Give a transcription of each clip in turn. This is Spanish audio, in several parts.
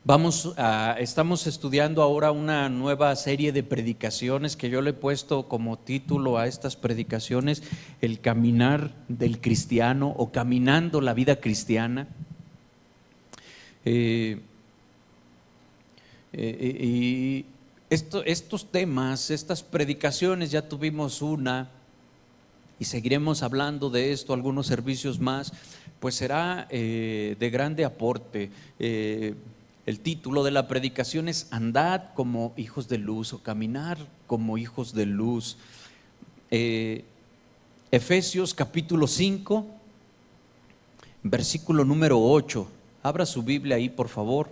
Estamos estudiando ahora una nueva serie de predicaciones que yo le he puesto como título a estas predicaciones: el caminar del cristiano o caminando la vida cristiana. Y estos temas, estas predicaciones, ya tuvimos una y seguiremos hablando de esto, algunos servicios más, pues será de grande aporte. El título de la predicación es Andad como hijos de luz, o caminar como hijos de luz. Efesios capítulo 5, versículo número 8. Abra su Biblia ahí, por favor.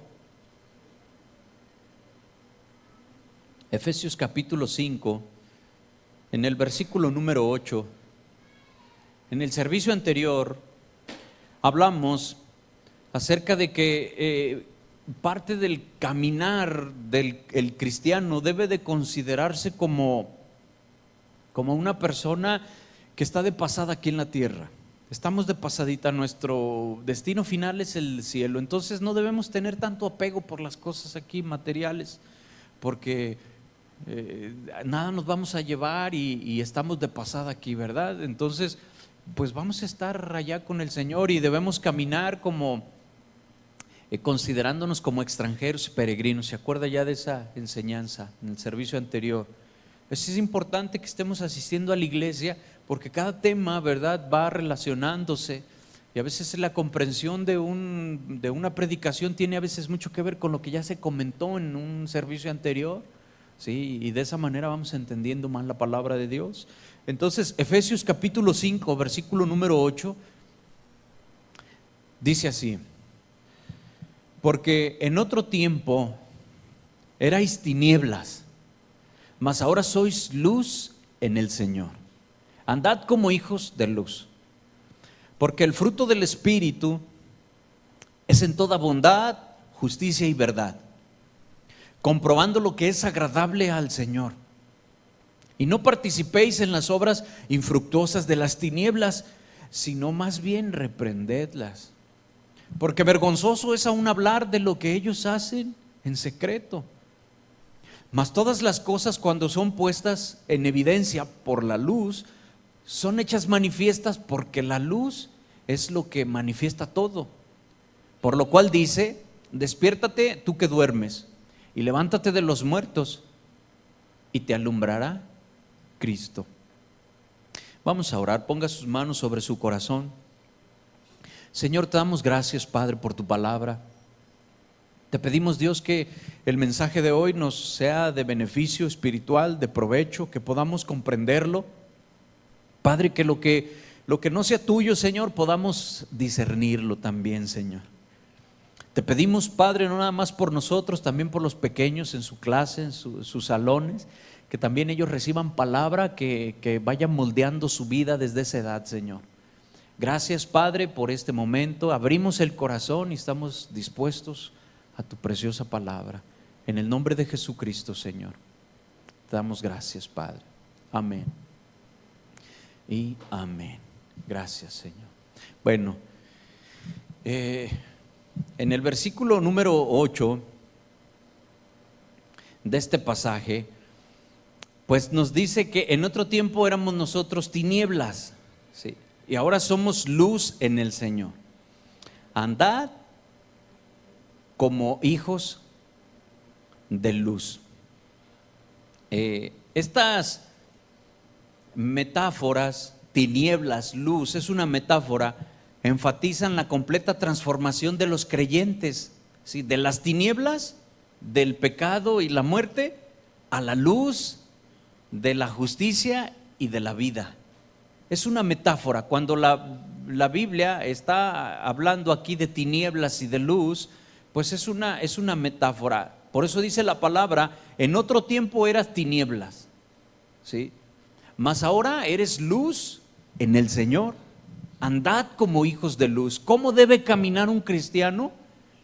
Efesios capítulo 5, en el versículo número 8. En el servicio anterior hablamos acerca de que parte del caminar del cristiano debe de considerarse como una persona que está de pasada aquí en la tierra. Estamos de pasadita, nuestro destino final es el cielo. Entonces no debemos tener tanto apego por las cosas aquí materiales, porque nada nos vamos a llevar y estamos de pasada aquí, ¿verdad? Entonces pues vamos a estar allá con el Señor y debemos caminar como considerándonos como extranjeros y peregrinos. ¿Se acuerda ya de esa enseñanza en el servicio anterior? Es importante que estemos asistiendo a la iglesia, porque cada tema, ¿verdad?, va relacionándose, y a veces la comprensión de una predicación tiene a veces mucho que ver con lo que ya se comentó en un servicio anterior, ¿sí? Y de esa manera vamos entendiendo más la palabra de Dios. Entonces, Efesios capítulo 5, versículo número 8, dice así: porque en otro tiempo erais tinieblas, mas ahora sois luz en el Señor. Andad como hijos de luz, porque el fruto del Espíritu es en toda bondad, justicia y verdad, comprobando lo que es agradable al Señor. Y no participéis en las obras infructuosas de las tinieblas, sino más bien reprendedlas. Porque vergonzoso es aún hablar de lo que ellos hacen en secreto. Mas todas las cosas, cuando son puestas en evidencia por la luz, son hechas manifiestas, porque la luz es lo que manifiesta todo. Por lo cual dice: despiértate tú que duermes, y levántate de los muertos, y te alumbrará Cristo. Vamos a orar. Ponga sus manos sobre su corazón. Señor, te damos gracias, Padre, por tu palabra. Te pedimos, Dios, que el mensaje de hoy nos sea de beneficio espiritual, de provecho, que podamos comprenderlo. Padre, que lo que no sea tuyo, Señor, podamos discernirlo también, Señor. Te pedimos, Padre, no nada más por nosotros, también por los pequeños en su clase, en sus salones, que también ellos reciban palabra, que vayan moldeando su vida desde esa edad, Señor. Gracias, Padre, por este momento. Abrimos el corazón y estamos dispuestos a tu preciosa palabra. En el nombre de Jesucristo, Señor, te damos gracias, Padre. Amén y amén. Gracias, Señor. Bueno, en el versículo número 8 de este pasaje, pues nos dice que en otro tiempo éramos nosotros tinieblas, ¿sí?, y ahora somos luz en el Señor. Andad como hijos de luz. Estas metáforas, tinieblas, luz, es una metáfora, enfatizan la completa transformación de los creyentes, ¿sí?, de las tinieblas, del pecado y la muerte, a la luz de la justicia y de la vida. Es una metáfora. Cuando la Biblia está hablando aquí de tinieblas y de luz, pues es una metáfora. Por eso dice la palabra: en otro tiempo eras tinieblas, ¿sí?, mas ahora eres luz en el Señor. Andad como hijos de luz. ¿Cómo debe caminar un cristiano?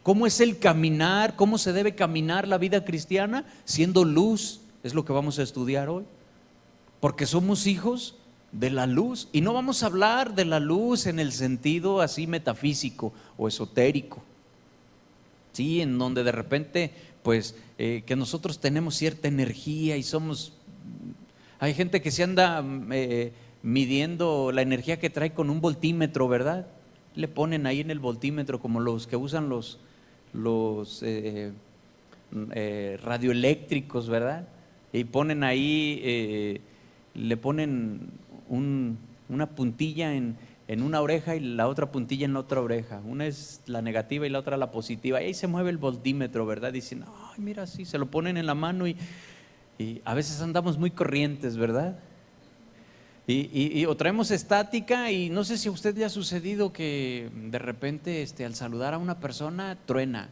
¿Cómo es el caminar? ¿Cómo se debe caminar la vida cristiana? Siendo luz. Es lo que vamos a estudiar hoy, porque somos hijos de la luz. Y no vamos a hablar de la luz en el sentido así metafísico o esotérico. Sí, en donde de repente, pues, que nosotros tenemos cierta energía y somos... Hay gente que se anda midiendo la energía que trae con un voltímetro, ¿verdad? Le ponen ahí en el voltímetro, como los que usan los radioeléctricos, ¿verdad? Y ponen ahí, le ponen una puntilla en una oreja y la otra puntilla en la otra oreja. Una es la negativa y la otra la positiva. Y ahí se mueve el voltímetro, ¿verdad? Dicen, ay, mira, sí, se lo ponen en la mano y a veces andamos muy corrientes, ¿verdad? O traemos estática, y no sé si a usted le ha sucedido que de repente al saludar a una persona truena.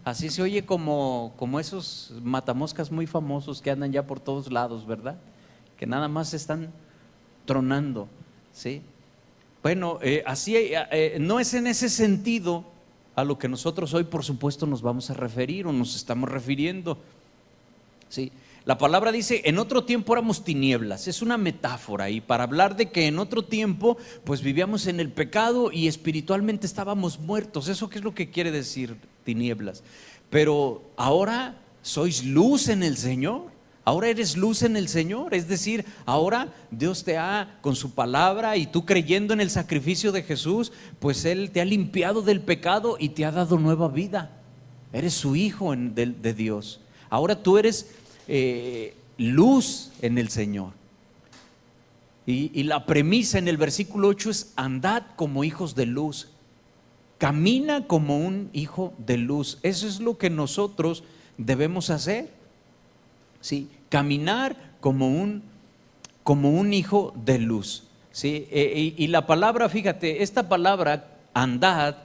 Así se oye como esos matamoscas muy famosos que andan ya por todos lados, ¿verdad? Que nada más están tronando, ¿sí? Bueno, así no es en ese sentido a lo que nosotros hoy, por supuesto, nos vamos a referir o nos estamos refiriendo, ¿sí? La palabra dice, en otro tiempo éramos tinieblas. Es una metáfora, y para hablar de que en otro tiempo pues vivíamos en el pecado y espiritualmente estábamos muertos. ¿Eso qué es lo que quiere decir tinieblas? Pero ahora sois luz en el Señor. Ahora eres luz en el Señor. Es decir, ahora Dios te ha, con su palabra, y tú creyendo en el sacrificio de Jesús, pues Él te ha limpiado del pecado y te ha dado nueva vida. Eres su hijo de Dios. Ahora tú eres luz en el Señor. Y la premisa en el versículo 8 es: andad como hijos de luz, camina como un hijo de luz. Eso es lo que nosotros debemos hacer, ¿sí? Caminar como un hijo de luz, ¿sí? Y la palabra, fíjate, esta palabra andad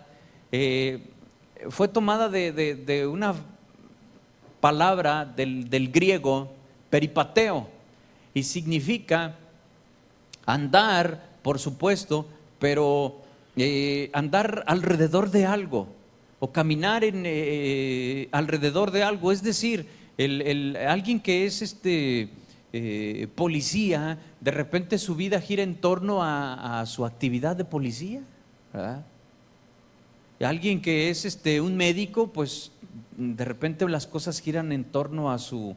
fue tomada de una palabra del griego peripateo, y significa andar, por supuesto, pero andar alrededor de algo, o caminar alrededor de algo. Es decir, alguien que es policía, de repente su vida gira en torno a su actividad de policía, ¿verdad? Alguien que es un médico, pues de repente las cosas giran en torno a su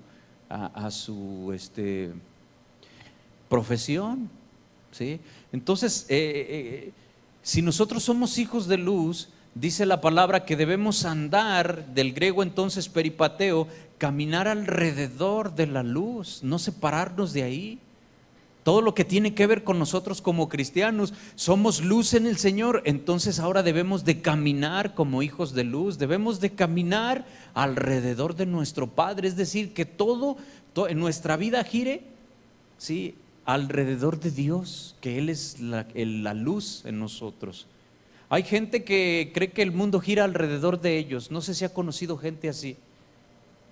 profesión, ¿sí? Entonces, si nosotros somos hijos de luz, dice la palabra que debemos andar, del griego entonces peripateo, caminar alrededor de la luz, no separarnos de ahí. Todo lo que tiene que ver con nosotros como cristianos, somos luz en el Señor, entonces ahora debemos de caminar como hijos de luz, debemos de caminar alrededor de nuestro Padre. Es decir, que todo en nuestra vida gire, ¿sí?, alrededor de Dios, que Él es la luz en nosotros. Hay gente que cree que el mundo gira alrededor de ellos. No sé si ha conocido gente así,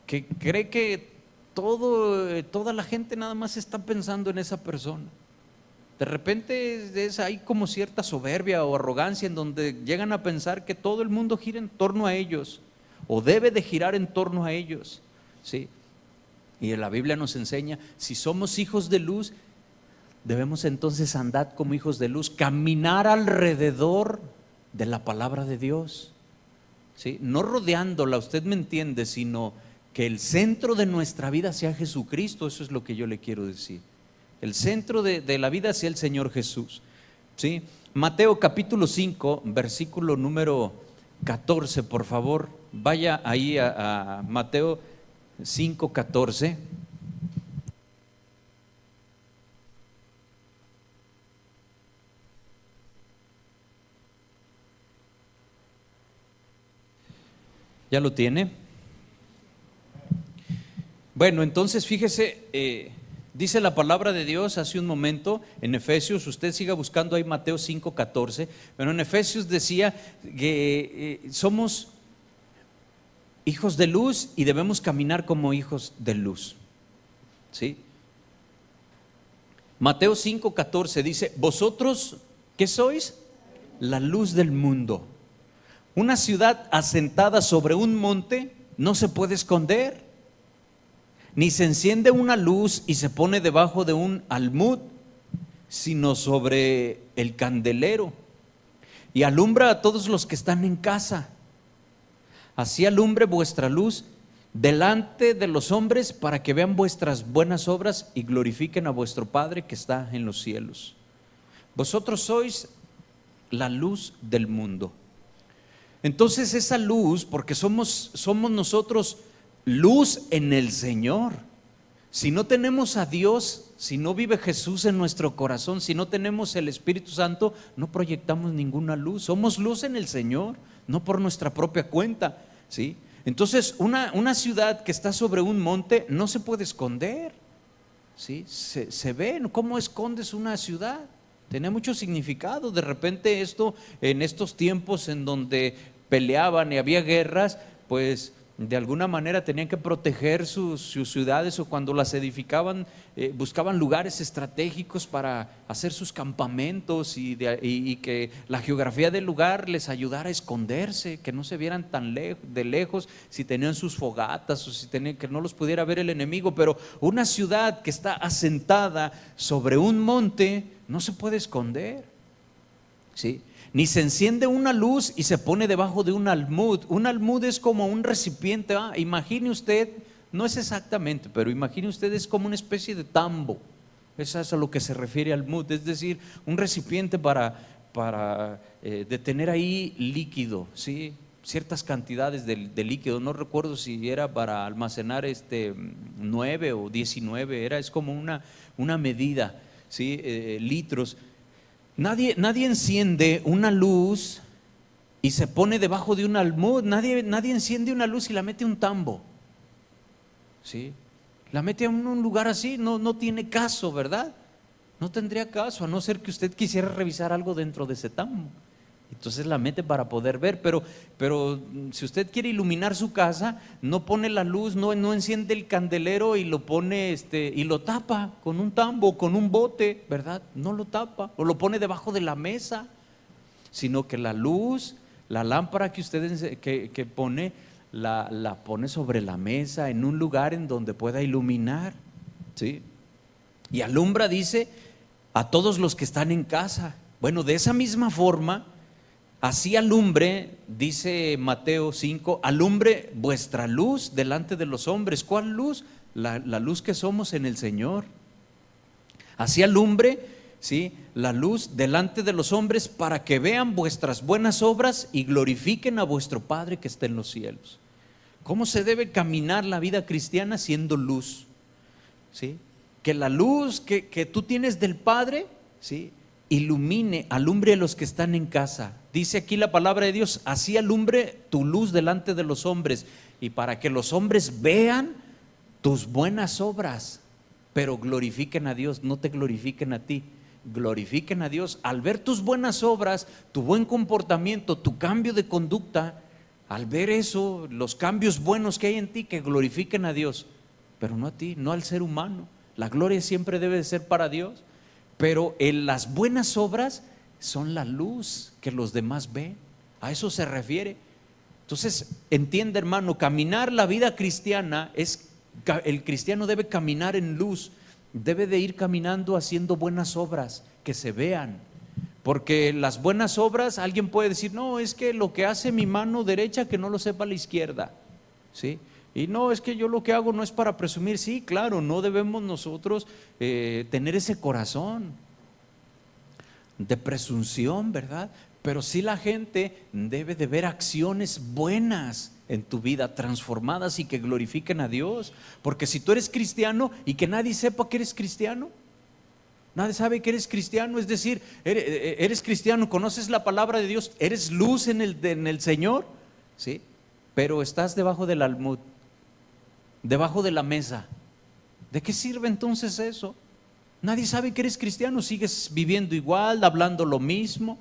que cree que toda la gente nada más está pensando en esa persona. De repente hay como cierta soberbia o arrogancia en donde llegan a pensar que todo el mundo gira en torno a ellos, o debe de girar en torno a ellos, ¿sí? Y la Biblia nos enseña, si somos hijos de luz, debemos entonces andar como hijos de luz, caminar alrededor de la palabra de Dios, ¿sí? No rodeándola, usted me entiende, sino que el centro de nuestra vida sea Jesucristo. Eso es lo que yo le quiero decir. El centro de la vida sea el Señor Jesús, ¿sí? Mateo capítulo 5, versículo número 14, por favor. Vaya ahí a Mateo 5, 14. ¿Ya lo tiene? Bueno, entonces fíjese, dice la palabra de Dios hace un momento en Efesios, usted siga buscando ahí Mateo 5, 14, pero en Efesios decía que somos hijos de luz y debemos caminar como hijos de luz, ¿sí? Mateo 5, 14 dice: vosotros, ¿qué sois? La luz del mundo. Una ciudad asentada sobre un monte no se puede esconder, ni se enciende una luz y se pone debajo de un almud, sino sobre el candelero, y alumbra a todos los que están en casa. Así alumbre vuestra luz delante de los hombres, para que vean vuestras buenas obras y glorifiquen a vuestro Padre que está en los cielos. Vosotros sois la luz del mundo. Entonces esa luz, porque somos nosotros luz en el Señor. Si no tenemos a Dios, si no vive Jesús en nuestro corazón, si no tenemos el Espíritu Santo, no proyectamos ninguna luz. Somos luz en el Señor, no por nuestra propia cuenta, ¿sí? Entonces una ciudad que está sobre un monte no se puede esconder, ¿sí? Se ve. ¿Cómo escondes una ciudad? Tiene mucho significado. De repente en estos tiempos en donde peleaban y había guerras, pues de alguna manera tenían que proteger sus ciudades, o cuando las edificaban buscaban lugares estratégicos para hacer sus campamentos y que la geografía del lugar les ayudara a esconderse, que no se vieran tan de lejos, si tenían sus fogatas o si tenían, que no los pudiera ver el enemigo. Pero una ciudad que está asentada sobre un monte no se puede esconder, ¿sí? Ni se enciende una luz y se pone debajo de un almud. Un almud es como un recipiente. Imagine usted, no es exactamente, pero imagine usted, es como una especie de tambo. Eso es a lo que se refiere almud, es decir, un recipiente para detener ahí líquido, ¿sí? Ciertas cantidades de líquido. No recuerdo si era para almacenar 9 o 19, es como una medida, ¿sí? Litros. Nadie enciende una luz y se pone debajo de un almud. Nadie enciende una luz y la mete a un tambo, ¿sí? La mete a un lugar así. No tiene caso, ¿verdad? No tendría caso, a no ser que usted quisiera revisar algo dentro de ese tambo. Entonces la mete para poder ver, pero si usted quiere iluminar su casa, no pone la luz, no enciende el candelero y lo pone y lo tapa con un tambo, con un bote, ¿verdad? No lo tapa, o lo pone debajo de la mesa, sino que la luz, la lámpara que usted que pone, la pone sobre la mesa, en un lugar en donde pueda iluminar, ¿sí? Y alumbra, dice, a todos los que están en casa. Bueno, de esa misma forma, así alumbre, dice Mateo 5, alumbre vuestra luz delante de los hombres. ¿Cuál luz? La luz que somos en el Señor. Así alumbre, ¿sí?, la luz delante de los hombres, para que vean vuestras buenas obras y glorifiquen a vuestro Padre que está en los cielos. ¿Cómo se debe caminar la vida cristiana? Siendo luz, ¿sí? Que la luz que tú tienes del Padre, ¿sí?, alumbre a los que están en casa. Dice aquí la palabra de Dios, así alumbre tu luz delante de los hombres, y para que los hombres vean tus buenas obras, pero glorifiquen a Dios, no te glorifiquen a ti, glorifiquen a Dios. Al ver tus buenas obras, tu buen comportamiento, tu cambio de conducta, al ver eso, los cambios buenos que hay en ti, que glorifiquen a Dios, pero no a ti, no al ser humano. La gloria siempre debe de ser para Dios. Pero en las buenas obras son la luz que los demás ven. A eso se refiere. Entonces, entiende, hermano, caminar la vida cristiana el cristiano debe caminar en luz, debe de ir caminando haciendo buenas obras que se vean. Porque las buenas obras, alguien puede decir, no, es que lo que hace mi mano derecha que no lo sepa la izquierda, ¿sí? Y no, es que yo lo que hago no es para presumir. Sí, claro, no debemos nosotros tener ese corazón de presunción, ¿verdad? Pero sí, la gente debe de ver acciones buenas en tu vida, transformadas y que glorifiquen a Dios. Porque si tú eres cristiano y que nadie sepa que eres cristiano, nadie sabe que eres cristiano, es decir, eres cristiano, conoces la palabra de Dios, eres luz en el Señor, ¿sí? Pero estás debajo del almud, debajo de la mesa. ¿De qué sirve entonces eso? Nadie sabe que eres cristiano, sigues viviendo igual, hablando lo mismo,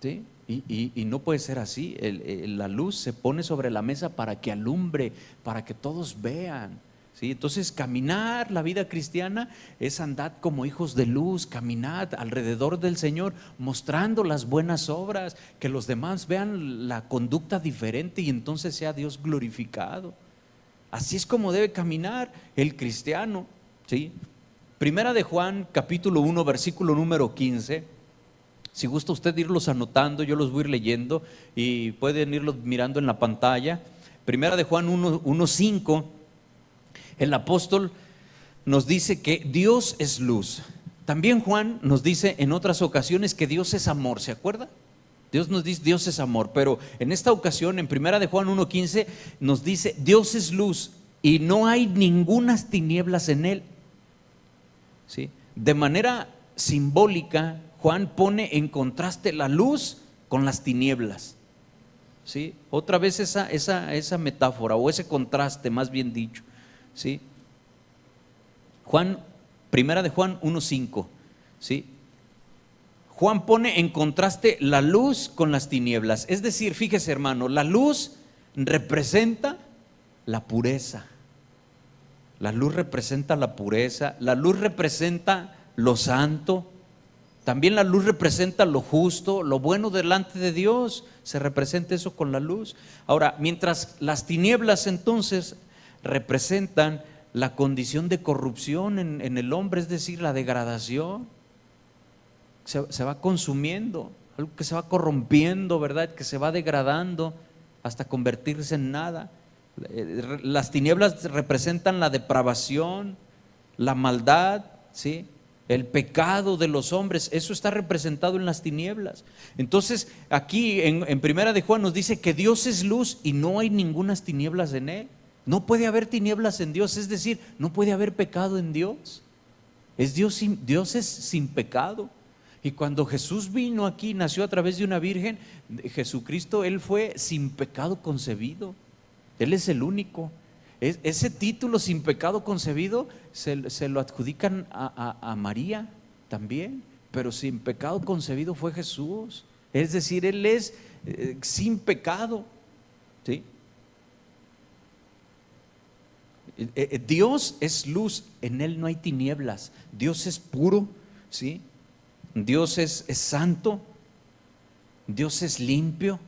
¿sí? Y no puede ser así. La luz se pone sobre la mesa para que alumbre, para que todos vean, ¿sí? Entonces, caminar la vida cristiana es andar como hijos de luz, caminar alrededor del Señor, mostrando las buenas obras, que los demás vean la conducta diferente y entonces sea Dios glorificado. Así es como debe caminar el cristiano, ¿sí? Primera de Juan, capítulo 1, versículo número 15, Si gusta usted irlos anotando, yo los voy a ir leyendo y pueden irlos mirando en la pantalla. Primera de Juan 1:5, el apóstol nos dice que Dios es luz. También Juan nos dice en otras ocasiones que Dios es amor, ¿se acuerda? Dios nos dice Dios es amor, pero en esta ocasión en Primera de Juan 1:15 nos dice Dios es luz y no hay ningunas tinieblas en él. ¿Sí? De manera simbólica, Juan pone en contraste la luz con las tinieblas. ¿Sí? Otra vez esa metáfora o ese contraste, más bien dicho. ¿Sí? Primera de Juan 1:5. ¿Sí? Juan pone en contraste la luz con las tinieblas. Es decir, fíjese hermano, la luz representa la pureza. La luz representa la pureza, la luz representa lo santo, también la luz representa lo justo, lo bueno delante de Dios, se representa eso con la luz. Ahora, mientras las tinieblas entonces representan la condición de corrupción en el hombre, es decir, la degradación, se va consumiendo, algo que se va corrompiendo, ¿verdad? Que se va degradando hasta convertirse en nada. Las tinieblas representan la depravación, la maldad, ¿sí? El pecado de los hombres, eso está representado en las tinieblas. Entonces aquí en Primera de Juan nos dice que Dios es luz y no hay ningunas tinieblas en él. No puede haber tinieblas en Dios, es decir, no puede haber pecado en Dios. Dios es sin pecado. Y cuando Jesús vino aquí, nació a través de una virgen, Jesucristo, Él fue sin pecado concebido. Él es el único. Ese título sin pecado concebido se lo adjudican a María también, pero sin pecado concebido fue Jesús. Es decir, Él es sin pecado. ¿Sí? Dios es luz, en Él no hay tinieblas. Dios es puro, ¿sí? Dios es santo, Dios es limpio,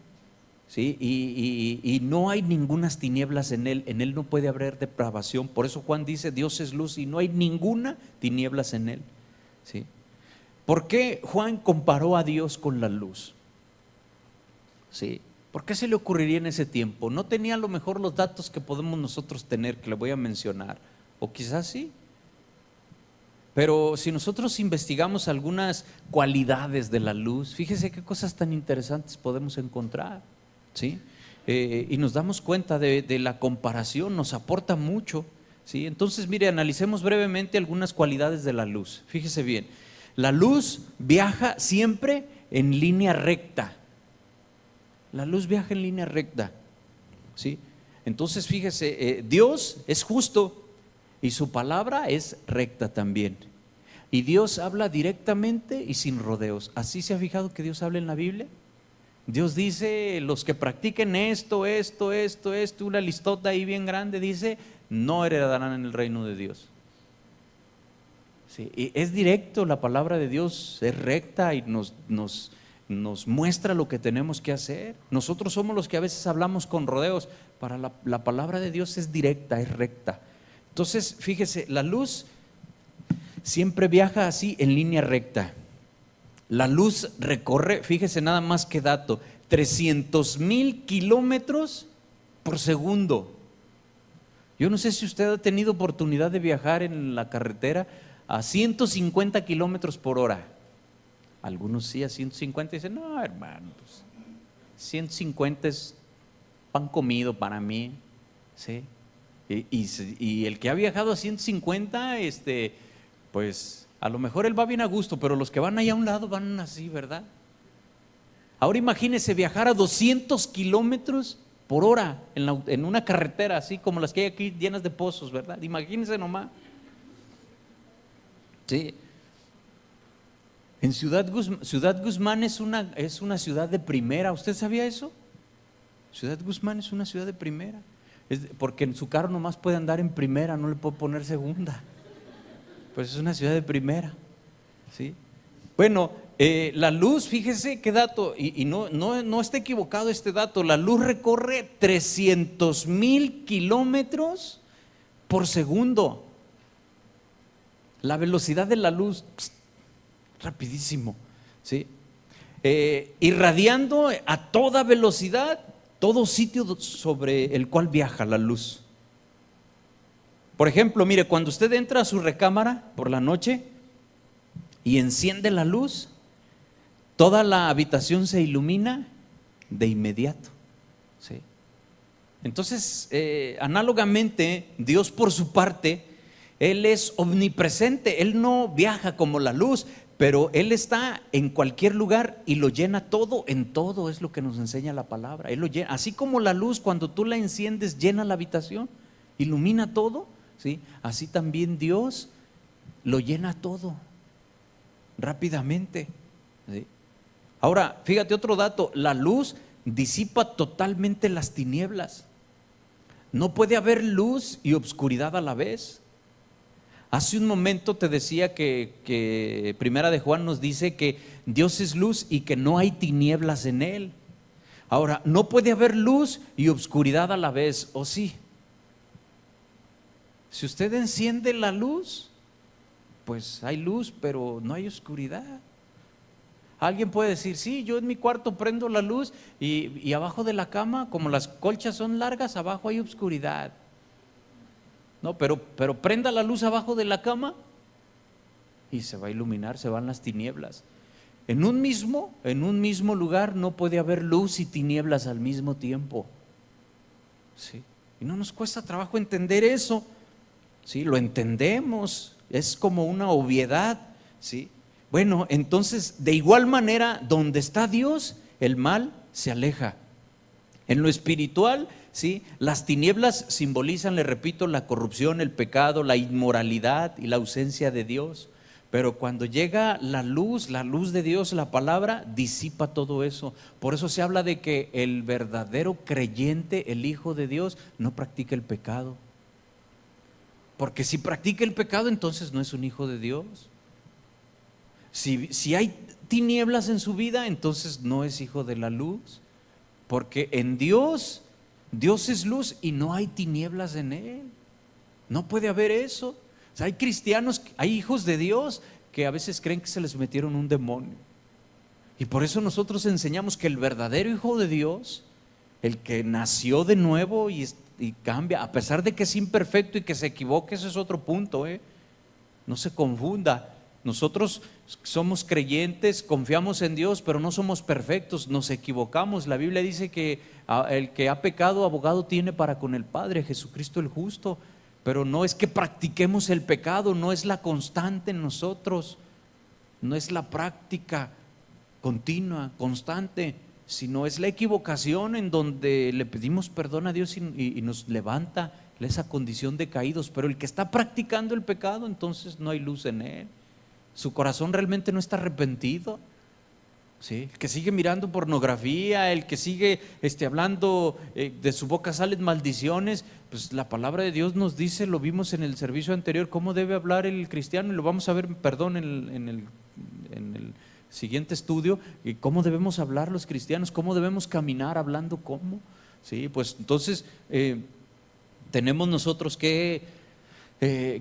¿sí? Y no hay ningunas tinieblas en Él no puede haber depravación. Por eso Juan dice Dios es luz y no hay ninguna tinieblas en Él, ¿sí? ¿Por qué Juan comparó a Dios con la luz? ¿Sí? ¿Por qué se le ocurriría en ese tiempo? No tenía a lo mejor los datos que podemos nosotros tener, que le voy a mencionar, o quizás sí. Pero si nosotros investigamos algunas cualidades de la luz, fíjese qué cosas tan interesantes podemos encontrar, ¿sí? Y nos damos cuenta de la comparación, nos aporta mucho, ¿sí? Entonces, mire, analicemos brevemente algunas cualidades de la luz. Fíjese bien, la luz viaja siempre en línea recta. La luz viaja en línea recta, ¿sí? Entonces, fíjese, Dios es justo y su palabra es recta también. Y Dios habla directamente y sin rodeos. ¿Así se ha fijado que Dios habla en la Biblia? Dios dice, los que practiquen esto, una listota ahí bien grande, dice, no heredarán en el reino de Dios. Sí, y es directo, la palabra de Dios es recta y nos muestra lo que tenemos que hacer. Nosotros somos los que a veces hablamos con rodeos. Para la palabra de Dios es directa, es recta. Entonces, fíjese, la luz siempre viaja así en línea recta. La luz recorre, fíjese nada más que dato, 300,000 kilómetros por segundo. Yo no sé si usted ha tenido oportunidad de viajar en la carretera a 150 kilómetros por hora. Algunos sí, a 150 dicen, no hermano, pues, 150 es pan comido para mí, ¿sí? Y el que ha viajado a 150, pues a lo mejor él va bien a gusto, pero los que van ahí a un lado van así, ¿verdad? Ahora imagínese viajar a 200 kilómetros por hora en una carretera así como las que hay aquí llenas de pozos, ¿verdad? Imagínese nomás. Sí. En Ciudad Guzmán es una ciudad de primera. ¿Usted sabía eso? Ciudad Guzmán es una ciudad de primera. Porque en su carro nomás puede andar en primera, no le puede poner segunda. Pues es una ciudad de primera, ¿sí? Bueno, la luz, fíjese qué dato, y no está equivocado este dato, la luz recorre 300,000 kilómetros por segundo. La velocidad de la luz, rapidísimo, ¿sí? irradiando a toda velocidad todo sitio sobre el cual viaja la luz. Por ejemplo, mire, cuando usted entra a su recámara por la noche y enciende la luz, toda la habitación se ilumina de inmediato, ¿sí? Entonces, análogamente, Dios por su parte, Él es omnipresente, Él no viaja como la luz, pero Él está en cualquier lugar y lo llena todo, en todo, es lo que nos enseña la palabra. Él lo llena, así como la luz cuando tú la enciendes llena la habitación, ilumina todo, ¿sí? Así también Dios lo llena todo rápidamente, ¿sí? Ahora, fíjate otro dato, la luz disipa totalmente las tinieblas. No puede haber luz y obscuridad a la vez. Hace un momento te decía que Primera de Juan nos dice que Dios es luz y que no hay tinieblas en Él. Ahora, no puede haber luz y obscuridad a la vez, ¿o sí? Si usted enciende la luz, pues hay luz, pero no hay oscuridad. Alguien puede decir, sí, yo en mi cuarto prendo la luz y abajo de la cama, como las colchas son largas, abajo hay oscuridad. No, pero prenda la luz abajo de la cama y se va a iluminar, se van las tinieblas. En un mismo lugar no puede haber luz y tinieblas al mismo tiempo. ¿Sí? Y no nos cuesta trabajo entender eso. ¿Sí? Lo entendemos, es como una obviedad, ¿sí? Bueno, entonces, de igual manera, donde está Dios, el mal se aleja. En lo espiritual, ¿sí? Las tinieblas simbolizan, le repito, la corrupción, el pecado, la inmoralidad y la ausencia de Dios. Pero cuando llega la luz de Dios, la palabra, disipa todo eso. Por eso se habla de que el verdadero creyente, el Hijo de Dios, no practica el pecado. Porque si practica el pecado, entonces no es un hijo de Dios. Si hay tinieblas en su vida, entonces no es hijo de la luz. Porque en Dios es luz y no hay tinieblas en Él. No puede haber eso. O sea, hay cristianos, hay hijos de Dios que a veces creen que se les metieron un demonio. Y por eso nosotros enseñamos que el verdadero hijo de Dios, el que nació de nuevo y cambia, a pesar de que es imperfecto y que se equivoque, ese es otro punto, no se confunda. Nosotros somos creyentes, confiamos en Dios, pero no somos perfectos, nos equivocamos. La Biblia dice que el que ha pecado, abogado tiene para con el Padre, Jesucristo el justo. Pero no es que practiquemos el pecado, no es la constante en nosotros, no es la práctica continua, constante, sino es la equivocación en donde le pedimos perdón a Dios y nos levanta esa condición de caídos. Pero el que está practicando el pecado, entonces no hay luz en él. Su corazón realmente no está arrepentido. ¿Sí? El que sigue mirando pornografía, el que sigue hablando, de su boca salen maldiciones, pues la palabra de Dios nos dice, lo vimos en el servicio anterior, cómo debe hablar el cristiano, y lo vamos a ver, en el siguiente estudio, y cómo debemos hablar los cristianos, cómo debemos caminar hablando cómo. ¿Sí? Pues entonces tenemos nosotros que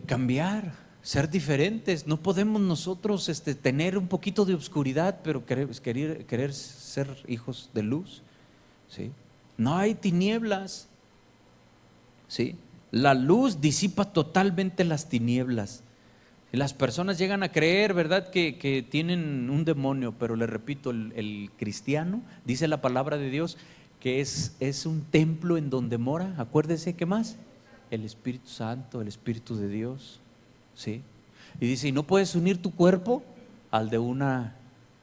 cambiar, ser diferentes. No podemos nosotros tener un poquito de oscuridad, pero querer ser hijos de luz. ¿Sí? No hay tinieblas. ¿Sí? La luz disipa totalmente las tinieblas. Y las personas llegan a creer, ¿verdad?, que tienen un demonio, pero les repito, el cristiano, dice la palabra de Dios, que es un templo en donde mora, acuérdese, ¿qué más? El Espíritu Santo, el Espíritu de Dios. ¿Sí? Y dice, y no puedes unir tu cuerpo al de una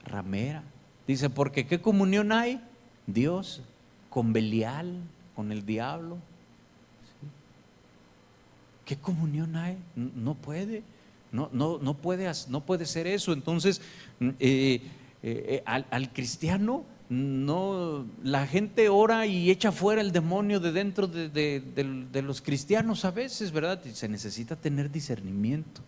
ramera. Dice, porque ¿qué comunión hay? Dios con Belial, con el diablo. ¿Sí? ¿Qué comunión hay? No puede. No puede ser eso. Entonces, al cristiano, la gente ora y echa fuera el demonio de dentro de los cristianos a veces, ¿verdad? Y se necesita tener discernimiento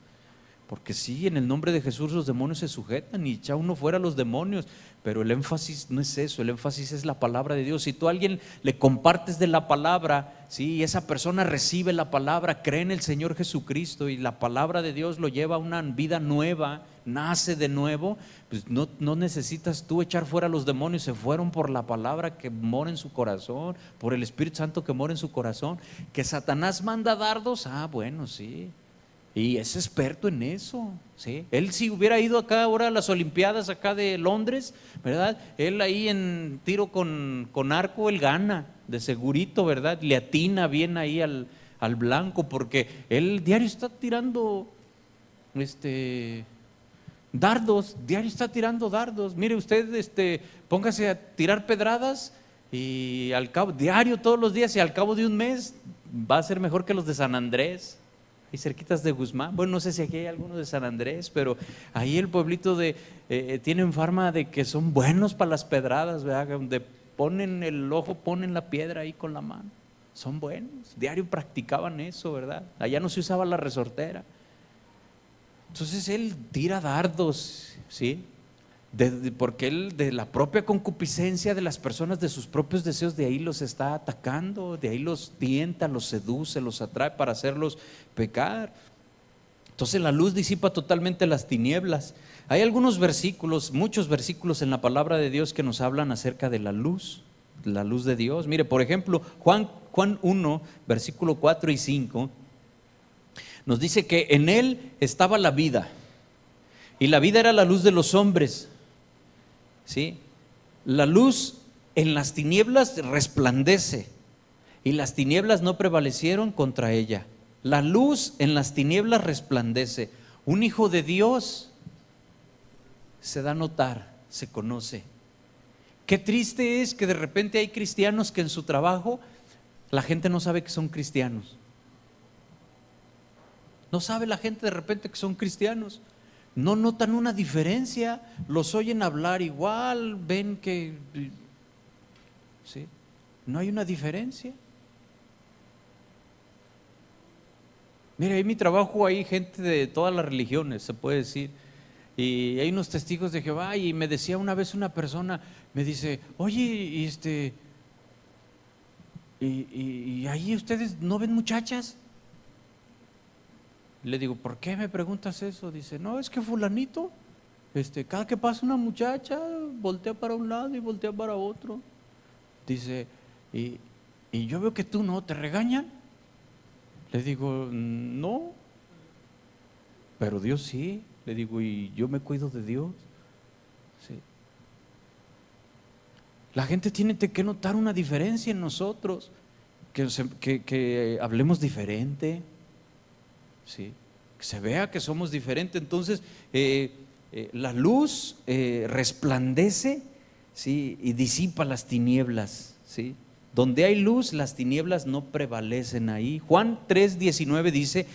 Porque sí, en el nombre de Jesús los demonios se sujetan y echa uno fuera a los demonios, pero el énfasis no es eso, el énfasis es la palabra de Dios. Si tú a alguien le compartes de la palabra, sí, y esa persona recibe la palabra, cree en el Señor Jesucristo y la palabra de Dios lo lleva a una vida nueva, nace de nuevo, pues no necesitas tú echar fuera a los demonios, se fueron por la palabra que mora en su corazón, por el Espíritu Santo que mora en su corazón. Que Satanás manda dardos, bueno, sí. Y es experto en eso, ¿sí? Él si hubiera ido acá ahora a las Olimpiadas acá de Londres, ¿verdad? Él ahí en tiro con arco, él gana, de segurito, ¿verdad? Le atina bien ahí al blanco, porque él diario está tirando dardos, diario está tirando dardos. Mire usted, póngase a tirar pedradas y al cabo, diario todos los días, y al cabo de un mes va a ser mejor que los de San Andrés. Y cerquitas de Guzmán, bueno, no sé si aquí hay algunos de San Andrés, pero ahí el pueblito tienen fama de que son buenos para las pedradas, ¿verdad? Donde ponen el ojo, ponen la piedra ahí con la mano, son buenos, diario practicaban eso, ¿verdad? Allá no se usaba la resortera. Entonces él tira dardos, ¿sí? Porque él de la propia concupiscencia de las personas, de sus propios deseos, de ahí los está atacando, de ahí los tienta, los seduce, los atrae para hacerlos pecar. Entonces la luz disipa totalmente las tinieblas. Hay algunos versículos, muchos versículos en la palabra de Dios que nos hablan acerca de la luz de Dios. Mire, por ejemplo, Juan 1, versículo 4 y 5, nos dice que en él estaba la vida, y la vida era la luz de los hombres. ¿Sí? La luz en las tinieblas resplandece y las tinieblas no prevalecieron contra ella. La luz en las tinieblas resplandece. Un hijo de Dios se da a notar, se conoce. Qué triste es que de repente hay cristianos que en su trabajo la gente no sabe que son cristianos. No sabe la gente de repente que son cristianos. No notan una diferencia, los oyen hablar igual, ven que ¿sí? No hay una diferencia. Mira, en mi trabajo hay gente de todas las religiones, se puede decir, y hay unos testigos de Jehová, y me decía una vez una persona, me dice, oye, y ahí ustedes no ven muchachas. Le digo, ¿por qué me preguntas eso? Dice, no, es que fulanito, cada que pasa una muchacha, voltea para un lado y voltea para otro. Dice, y yo veo que tú no, ¿te regañan? Le digo, no, pero Dios sí. Le digo, y yo me cuido de Dios. Sí. La gente tiene que notar una diferencia en nosotros, que hablemos diferente. ¿Sí? Que se vea que somos diferentes. Entonces la luz resplandece, ¿sí? Y disipa las tinieblas, ¿sí? Donde hay luz, las tinieblas no prevalecen ahí. Juan 3:19 dice,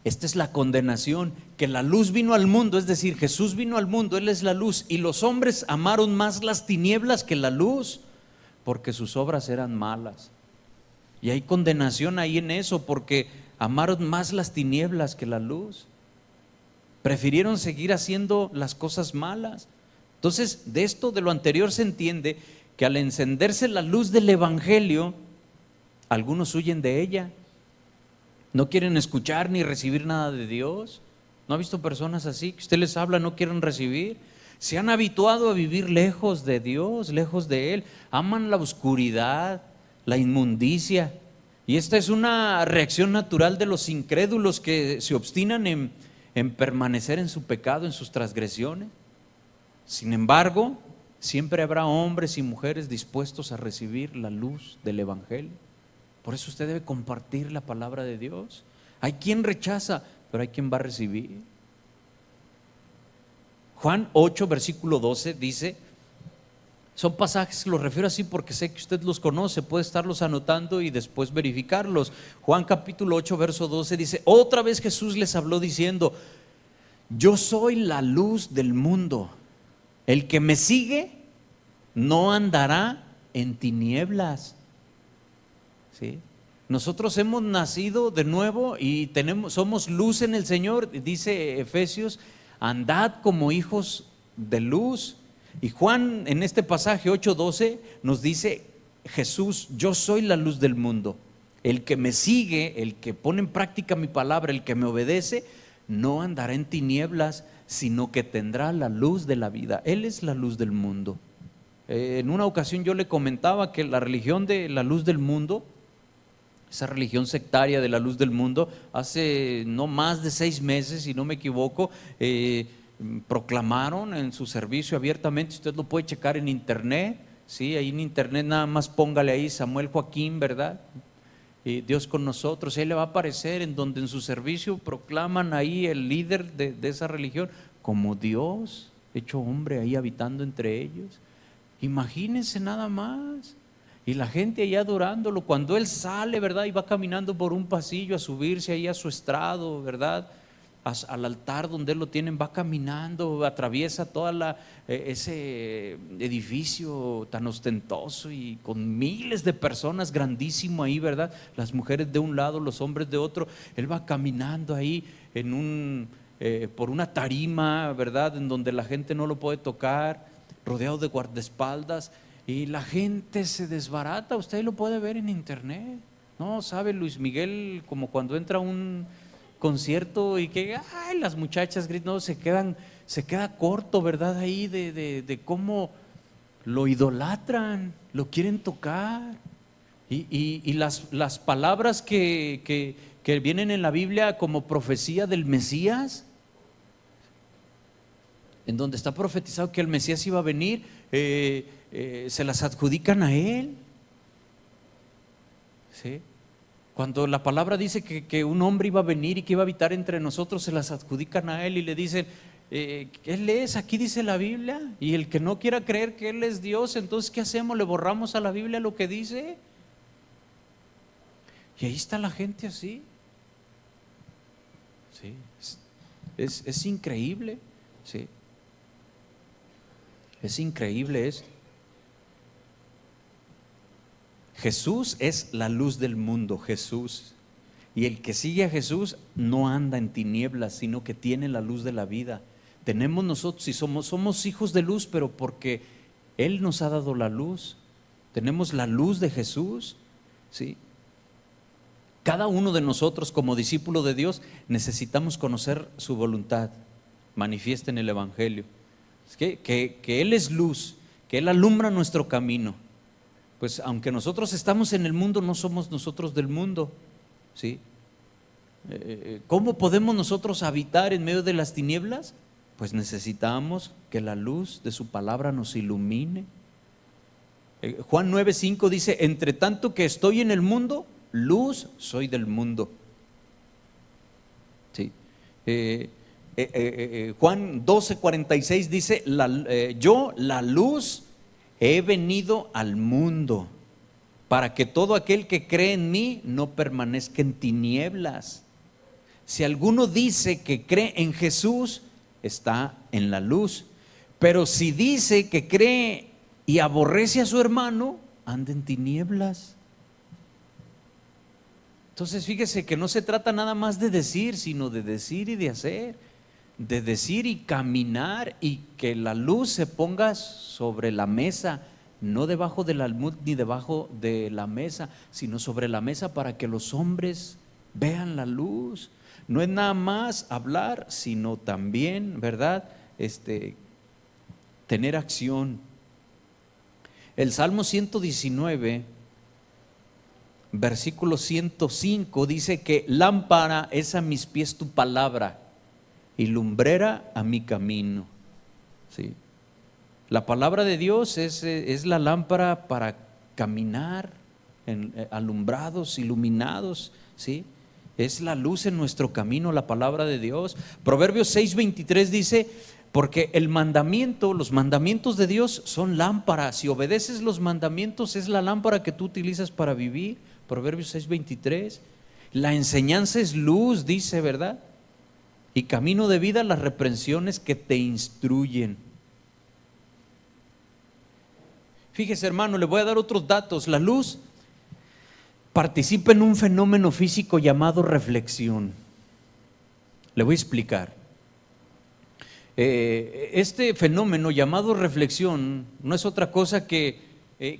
esta es la condenación, que la luz vino al mundo, es decir, Jesús vino al mundo, Él es la luz, y los hombres amaron más las tinieblas que la luz, porque sus obras eran malas. Y hay condenación ahí en eso, porque amaron más las tinieblas que la luz. Prefirieron seguir haciendo las cosas malas. Entonces, de lo anterior se entiende que al encenderse la luz del Evangelio, algunos huyen de ella. No quieren escuchar ni recibir nada de Dios. ¿No ha visto personas así que usted les habla, no quieren recibir? Se han habituado a vivir lejos de Dios, lejos de Él. Aman la oscuridad, la inmundicia. Y esta es una reacción natural de los incrédulos que se obstinan en permanecer en su pecado, en sus transgresiones. Sin embargo, siempre habrá hombres y mujeres dispuestos a recibir la luz del Evangelio. Por eso usted debe compartir la palabra de Dios. Hay quien rechaza, pero hay quien va a recibir. Juan 8, versículo 12 dice, son pasajes, los refiero así porque sé que usted los conoce, puede estarlos anotando y después verificarlos. Juan capítulo 8, verso 12 dice, otra vez Jesús les habló diciendo, yo soy la luz del mundo. El que me sigue no andará en tinieblas. ¿Sí? Nosotros hemos nacido de nuevo y somos luz en el Señor. Dice Efesios, andad como hijos de luz. Y Juan en este pasaje 8:12 nos dice, Jesús, yo soy la luz del mundo. El que me sigue, el que pone en práctica mi palabra, el que me obedece, no andará en tinieblas, sino que tendrá la luz de la vida. Él es la luz del mundo. En una ocasión yo le comentaba que la religión de la luz del mundo, esa religión sectaria de la luz del mundo, hace no más de 6 meses, si no me equivoco, proclamaron en su servicio abiertamente. Usted lo puede checar en internet, ¿sí? Ahí en internet nada más póngale ahí Samuel Joaquín, ¿verdad? Y Dios con nosotros, ahí le va a aparecer en donde en su servicio proclaman ahí el líder de esa religión como Dios hecho hombre ahí habitando entre ellos. Imagínense nada más. Y la gente ahí adorándolo, cuando él sale, ¿verdad? Y va caminando por un pasillo a subirse ahí a su estrado, ¿verdad? Al altar donde él lo tienen, va caminando, atraviesa toda ese edificio tan ostentoso y con miles de personas, grandísimo ahí, ¿verdad? Las mujeres de un lado, los hombres de otro. Él va caminando ahí por una tarima, ¿verdad? En donde la gente no lo puede tocar, rodeado de guardaespaldas, y la gente se desbarata. Usted lo puede ver en internet, ¿no? ¿Sabe Luis Miguel como cuando entra a un concierto y que ay, las muchachas gritan? No, se queda corto, ¿verdad? Ahí de cómo lo idolatran, lo quieren tocar. Y las palabras que vienen en la Biblia como profecía del Mesías, en donde está profetizado que el Mesías iba a venir, se las adjudican a él, ¿sí? Cuando la palabra dice que un hombre iba a venir y que iba a habitar entre nosotros, se las adjudican a él y le dicen, Él es, aquí dice la Biblia, y el que no quiera creer que Él es Dios, entonces ¿qué hacemos? ¿Le borramos a la Biblia lo que dice? Y ahí está la gente así. Sí, es increíble, sí. Es increíble esto. Jesús es la luz del mundo, Jesús. Y el que sigue a Jesús no anda en tinieblas, sino que tiene la luz de la vida. Tenemos nosotros, y somos hijos de luz, pero porque Él nos ha dado la luz. Tenemos la luz de Jesús, ¿sí? Cada uno de nosotros como discípulo de Dios necesitamos conocer su voluntad manifiesta en el Evangelio. Es que Él es luz, que Él alumbra nuestro camino. Pues aunque nosotros estamos en el mundo, no somos nosotros del mundo, ¿sí? ¿Cómo podemos nosotros habitar en medio de las tinieblas? Pues necesitamos que la luz de su palabra nos ilumine. Juan 9:5 dice, entre tanto que estoy en el mundo, luz soy del mundo. ¿Sí? Juan 12:46 dice, yo la luz he venido al mundo para que todo aquel que cree en mí no permanezca en tinieblas. Si alguno dice que cree en Jesús, está en la luz, pero si dice que cree y aborrece a su hermano, anda en tinieblas. Entonces fíjese que no se trata nada más de decir, sino de decir y de hacer, de decir y caminar, y que la luz se ponga sobre la mesa, no debajo del almud ni debajo de la mesa, sino sobre la mesa para que los hombres vean la luz. No es nada más hablar, sino también, ¿verdad? Tener acción. El Salmo 119, versículo 105 dice que lámpara es a mis pies tu palabra y lumbrera a mi camino. ¿Sí? La palabra de Dios es la lámpara para caminar alumbrados, iluminados, ¿sí? Es la luz en nuestro camino, la palabra de Dios. Proverbios 6:23 dice, porque los mandamientos de Dios son lámparas. Si obedeces los mandamientos, es la lámpara que tú utilizas para vivir. Proverbios 6:23. La enseñanza es luz, dice, ¿verdad? Y camino de vida, las reprensiones que te instruyen. Fíjese, hermano, le voy a dar otros datos. La luz participa en un fenómeno físico llamado reflexión. Le voy a explicar. Este fenómeno llamado reflexión no es otra cosa que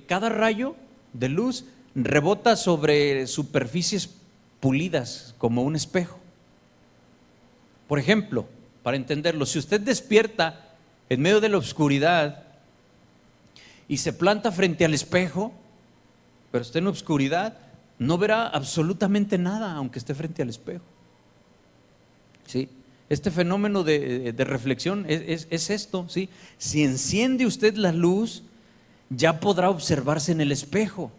cada rayo de luz rebota sobre superficies pulidas como un espejo. Por ejemplo, para entenderlo, si usted despierta en medio de la oscuridad y se planta frente al espejo, pero está en oscuridad, no verá absolutamente nada aunque esté frente al espejo. ¿Sí? Este fenómeno de reflexión es esto, ¿sí? Si enciende usted la luz, ya podrá observarse en el espejo,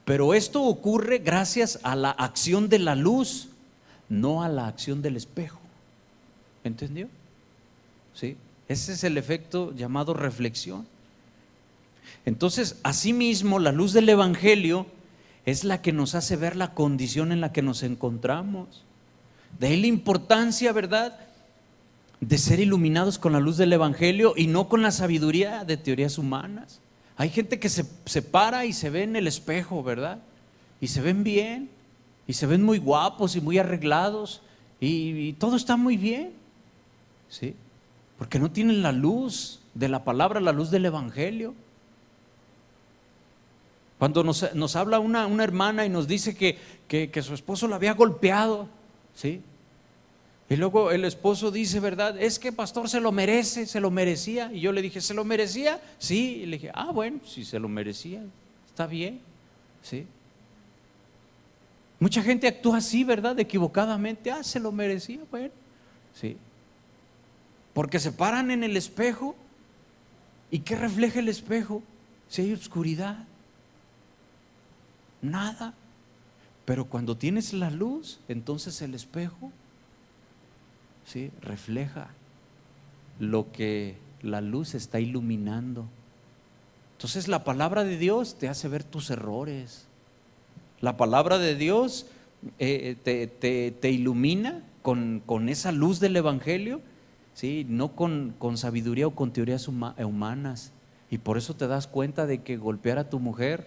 pero esto ocurre gracias a la acción de la luz, no a la acción del espejo. ¿Entendió? ¿Sí? Ese es el efecto llamado reflexión. Entonces, asimismo, la luz del Evangelio es la que nos hace ver la condición en la que nos encontramos. De ahí la importancia, ¿verdad?, de ser iluminados con la luz del Evangelio y no con la sabiduría de teorías humanas. Hay gente que se para y se ve en el espejo, ¿verdad? Y se ven bien, y se ven muy guapos y muy arreglados, y todo está muy bien, ¿sí? Porque no tienen la luz de la palabra, la luz del Evangelio. Cuando nos habla una hermana y nos dice que su esposo la había golpeado, ¿sí? Y luego el esposo dice, ¿verdad? Es que pastor se lo merece, se lo merecía. Y yo le dije, ¿se lo merecía? Sí. Y le dije, bueno, si se lo merecía, está bien, ¿sí? Mucha gente actúa así, ¿verdad? Equivocadamente, se lo merecía, bueno, ¿sí? Porque se paran en el espejo. ¿Y qué refleja el espejo? Si hay oscuridad, nada. Pero cuando tienes la luz, entonces el espejo, ¿sí?, refleja lo que la luz está iluminando. Entonces la palabra de Dios te hace ver tus errores. La palabra de Dios te ilumina con esa luz del Evangelio, ¿sí?, no con sabiduría o con teorías humanas. Y por eso te das cuenta de que golpear a tu mujer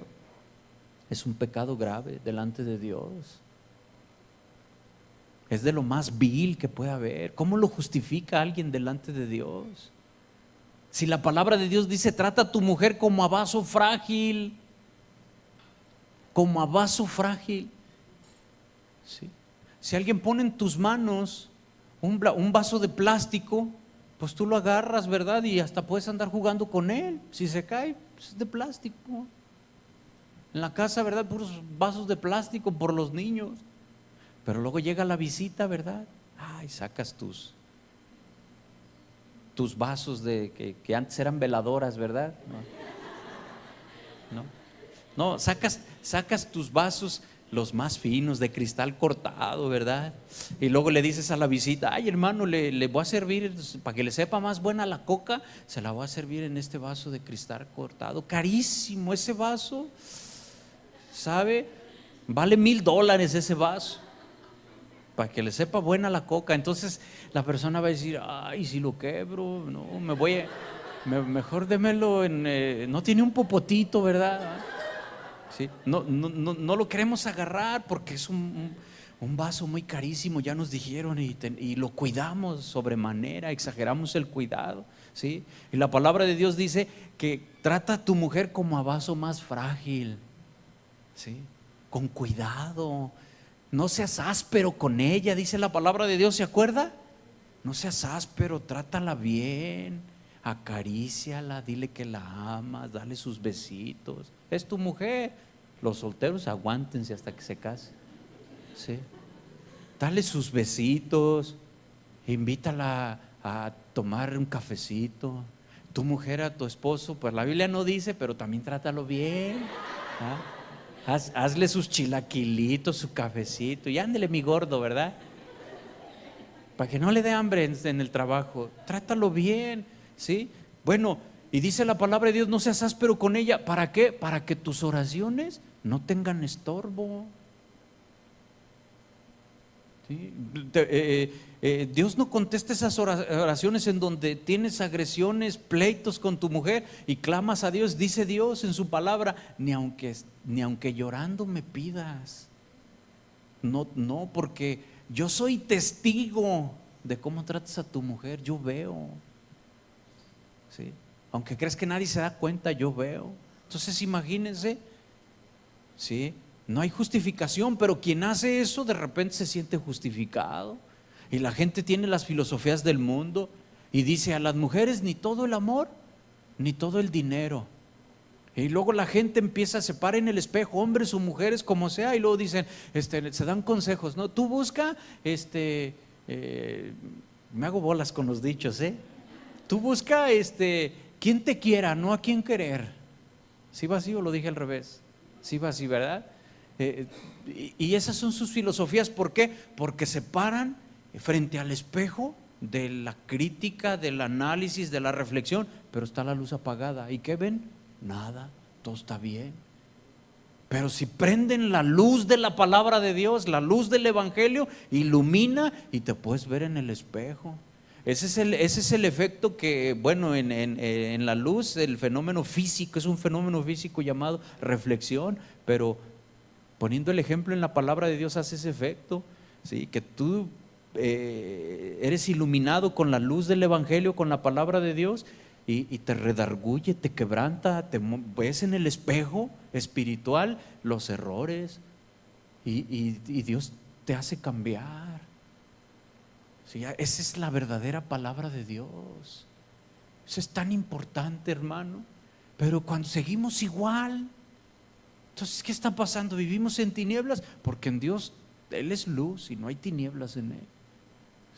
es un pecado grave delante de Dios. Es de lo más vil que puede haber. ¿Cómo lo justifica alguien delante de Dios? Si la palabra de Dios dice, trata a tu mujer como a vaso frágil, como a vaso frágil, ¿sí? Si alguien pone en tus manos un vaso de plástico, pues tú lo agarras, ¿verdad? Y hasta puedes andar jugando con él. Si se cae, pues es de plástico. En la casa, ¿verdad?, puros vasos de plástico por los niños. Pero luego llega la visita, ¿verdad? Y sacas tus vasos que antes eran veladoras, ¿verdad? No, sacas tus vasos, los más finos, de cristal cortado, ¿verdad? Y luego le dices a la visita, hermano, le voy a servir, para que le sepa más buena la coca, se la voy a servir en este vaso de cristal cortado. Carísimo ese vaso, ¿sabe? Vale $1,000 ese vaso, para que le sepa buena la coca. Entonces la persona va a decir, si lo quebro, no, mejor démelo no tiene un popotito, ¿verdad? ¿Sí? No lo queremos agarrar porque es un vaso muy carísimo, ya nos dijeron, y lo cuidamos sobremanera, exageramos el cuidado, ¿sí? Y la palabra de Dios dice que trata a tu mujer como a vaso más frágil, ¿sí? Con cuidado. No seas áspero con ella, dice la palabra de Dios, ¿se acuerda? No seas áspero, trátala bien, acaríciala, dile que la amas, dale sus besitos. Es tu mujer. Los solteros aguántense hasta que se case, ¿sí? Dale sus besitos, invítala a tomar un cafecito. Tu mujer a tu esposo, pues la Biblia no dice, pero también trátalo bien, ¿ah? Hazle sus chilaquilitos, su cafecito, y ándele mi gordo, ¿verdad? Para que no le dé hambre en el trabajo. Trátalo bien, ¿sí? Bueno, y dice la palabra de Dios, no seas áspero con ella. ¿Para qué? Para que tus oraciones no tengan estorbo. ¿Sí? Dios no contesta esas oraciones en donde tienes agresiones, pleitos con tu mujer y clamas a Dios. Dice Dios en su palabra, ni aunque llorando me pidas. No, porque yo soy testigo de cómo tratas a tu mujer, yo veo. ¿Sí? Aunque crees que nadie se da cuenta, yo veo. Entonces imagínense, ¿sí? No hay justificación, pero quien hace eso de repente se siente justificado. Y la gente tiene las filosofías del mundo y dice a las mujeres ni todo el amor, ni todo el dinero. Y luego la gente empieza, se para en el espejo, hombres o mujeres, como sea, y luego dicen, se dan consejos, ¿no? Tú busca, me hago bolas con los dichos, Tú busca, quien te quiera, no a quien querer. ¿Sí va así o lo dije al revés? Sí va así, ¿verdad? Y esas son sus filosofías. ¿Por qué? Porque se paran frente al espejo de la crítica, del análisis, de la reflexión, pero está la luz apagada. ¿Y qué ven? Nada, todo está bien. Pero si prenden la luz de la palabra de Dios, la luz del evangelio, ilumina y te puedes ver en el espejo. Ese es el efecto que, bueno, en la luz, el fenómeno físico, es un fenómeno físico llamado reflexión, pero poniendo el ejemplo en la palabra de Dios hace ese efecto, ¿sí? Que tú eres iluminado con la luz del evangelio, con la palabra de Dios, y te redarguye, te quebranta, te ves en el espejo espiritual los errores, y Dios te hace cambiar. Sí, esa es la verdadera palabra de Dios. Eso es tan importante, hermano. Pero cuando seguimos igual, entonces, ¿qué está pasando? ¿Vivimos en tinieblas? Porque en Dios, Él es luz y no hay tinieblas en Él.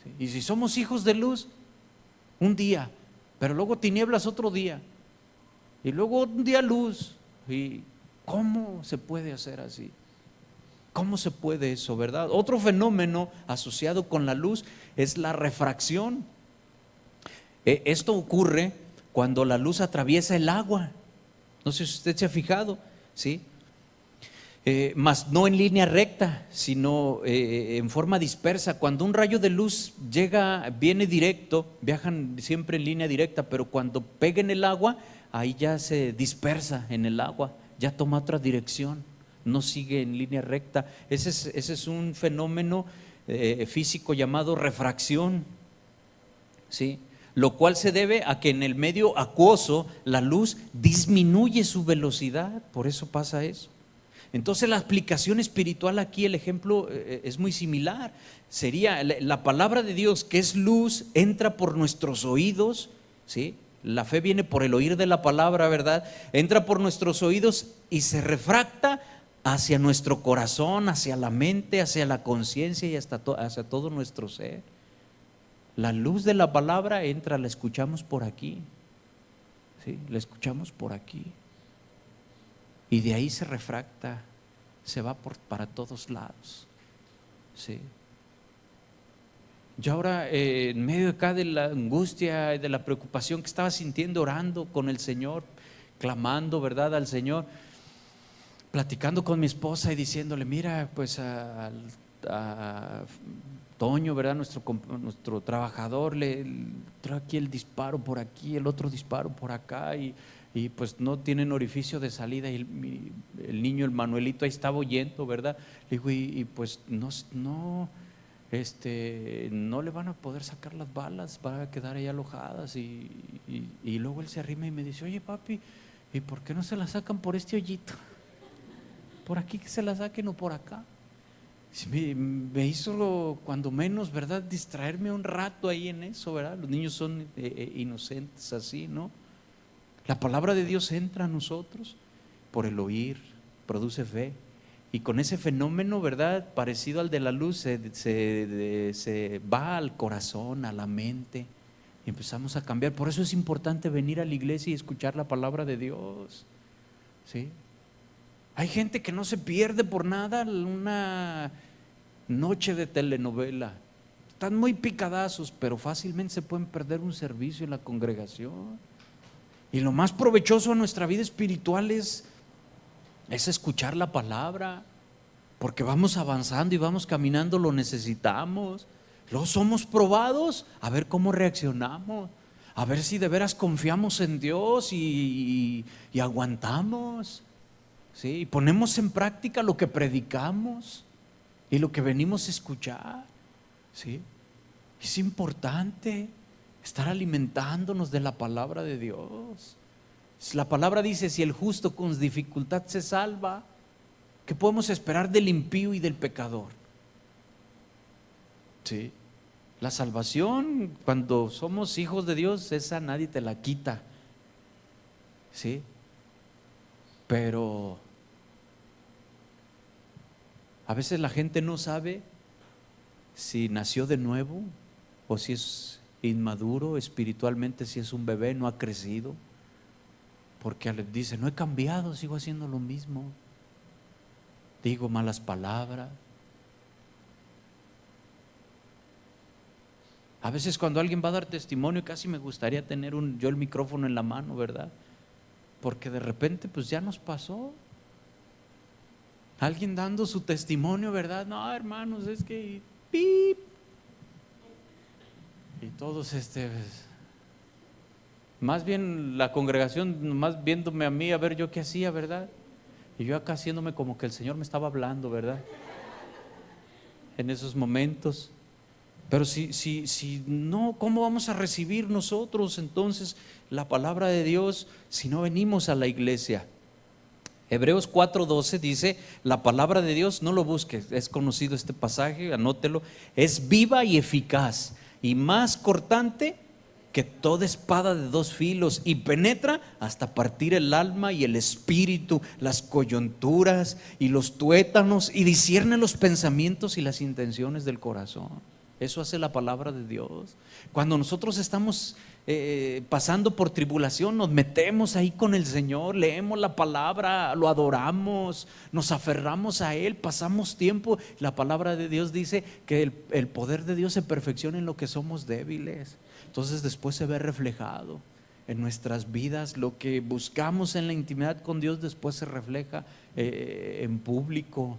¿Sí? Y si somos hijos de luz, un día, pero luego tinieblas otro día, y luego un día luz. ¿Y cómo se puede hacer así? ¿Cómo se puede eso, verdad? Otro fenómeno asociado con la luz es la refracción. Esto ocurre cuando la luz atraviesa el agua. No sé si usted se ha fijado, ¿sí? Mas no en línea recta, sino en forma dispersa. Cuando un rayo de luz viene directo, viajan siempre en línea directa, pero cuando pega en el agua, ahí ya se dispersa en el agua, ya toma otra dirección. No sigue en línea recta. Ese es un fenómeno físico llamado refracción, ¿sí? Lo cual se debe a que en el medio acuoso la luz disminuye su velocidad, por eso pasa eso. Entonces la aplicación espiritual aquí, el ejemplo es muy similar. Sería la palabra de Dios, que es luz, entra por nuestros oídos, ¿sí? La fe viene por el oír de la palabra, ¿verdad? Entra por nuestros oídos y se refracta hacia nuestro corazón, hacia la mente, hacia la conciencia y hacia todo nuestro ser. La luz de la palabra entra, la escuchamos por aquí, ¿sí? La escuchamos por aquí, y de ahí se refracta, se va para todos lados, ¿sí? Yo ahora, en medio de acá de la angustia y de la preocupación que estaba sintiendo, orando con el Señor, clamando, ¿verdad?, al Señor, platicando con mi esposa y diciéndole, mira, pues a Toño, ¿verdad?, nuestro trabajador, le trae aquí el disparo por aquí, el otro disparo por acá, y pues no tienen orificio de salida, y el niño, el Manuelito, ahí estaba oyendo, ¿verdad? Le digo, y pues no le van a poder sacar las balas, van a quedar ahí alojadas, y luego él se arrima y me dice, oye papi, ¿y por qué no se las sacan por este hoyito? Por aquí que se la saquen o por acá. Me hizo cuando menos, ¿verdad?, distraerme un rato ahí en eso, ¿verdad? Los niños son inocentes así, ¿no? La palabra de Dios entra a nosotros por el oír, produce fe, y con ese fenómeno, ¿verdad?, parecido al de la luz, se va al corazón, a la mente, y empezamos a cambiar. Por eso es importante venir a la iglesia y escuchar la palabra de Dios, ¿sí? Hay gente que no se pierde por nada una noche de telenovela. Están muy picadazos, pero fácilmente se pueden perder un servicio en la congregación. Y lo más provechoso a nuestra vida espiritual es escuchar la palabra. porque vamos avanzando y vamos caminando, lo necesitamos. Luego somos probados, a ver cómo reaccionamos, a ver si de veras confiamos en Dios y aguantamos, ¿sí? Y ponemos en práctica lo que predicamos y lo que venimos a escuchar, ¿sí? Es importante estar alimentándonos de la palabra de Dios. La palabra dice: si el justo con dificultad se salva, ¿qué podemos esperar del impío y del pecador? Sí. La salvación, cuando somos hijos de Dios, esa nadie te la quita, ¿sí? Pero a veces la gente no sabe si nació de nuevo o si es inmaduro espiritualmente, si es un bebé, no ha crecido, porque le dice: no he cambiado, sigo haciendo lo mismo, digo malas palabras. A veces cuando alguien va a dar testimonio, casi me gustaría tener yo el micrófono en la mano, ¿verdad? Porque de repente pues ya nos pasó. Alguien dando su testimonio, ¿verdad? No, hermanos, es que ¡pip! Y todos más bien la congregación más viéndome a mí a ver yo qué hacía, ¿verdad? Y yo acá haciéndome como que el Señor me estaba hablando, ¿verdad? En esos momentos. Pero si no, ¿cómo vamos a recibir nosotros entonces la palabra de Dios si no venimos a la iglesia? Hebreos 4:12 dice: la palabra de Dios, no lo busques, es conocido este pasaje, anótelo, es viva y eficaz y más cortante que toda espada de dos filos, y penetra hasta partir el alma y el espíritu, las coyunturas y los tuétanos, y discierne los pensamientos y las intenciones del corazón. Eso hace la palabra de Dios. Cuando nosotros estamos pasando por tribulación, nos metemos ahí con el Señor, leemos la palabra, lo adoramos, nos aferramos a Él, pasamos tiempo. La palabra de Dios dice que el poder de Dios se perfecciona en lo que somos débiles. Entonces después se ve reflejado en nuestras vidas. Lo que buscamos en la intimidad con Dios después se refleja en público.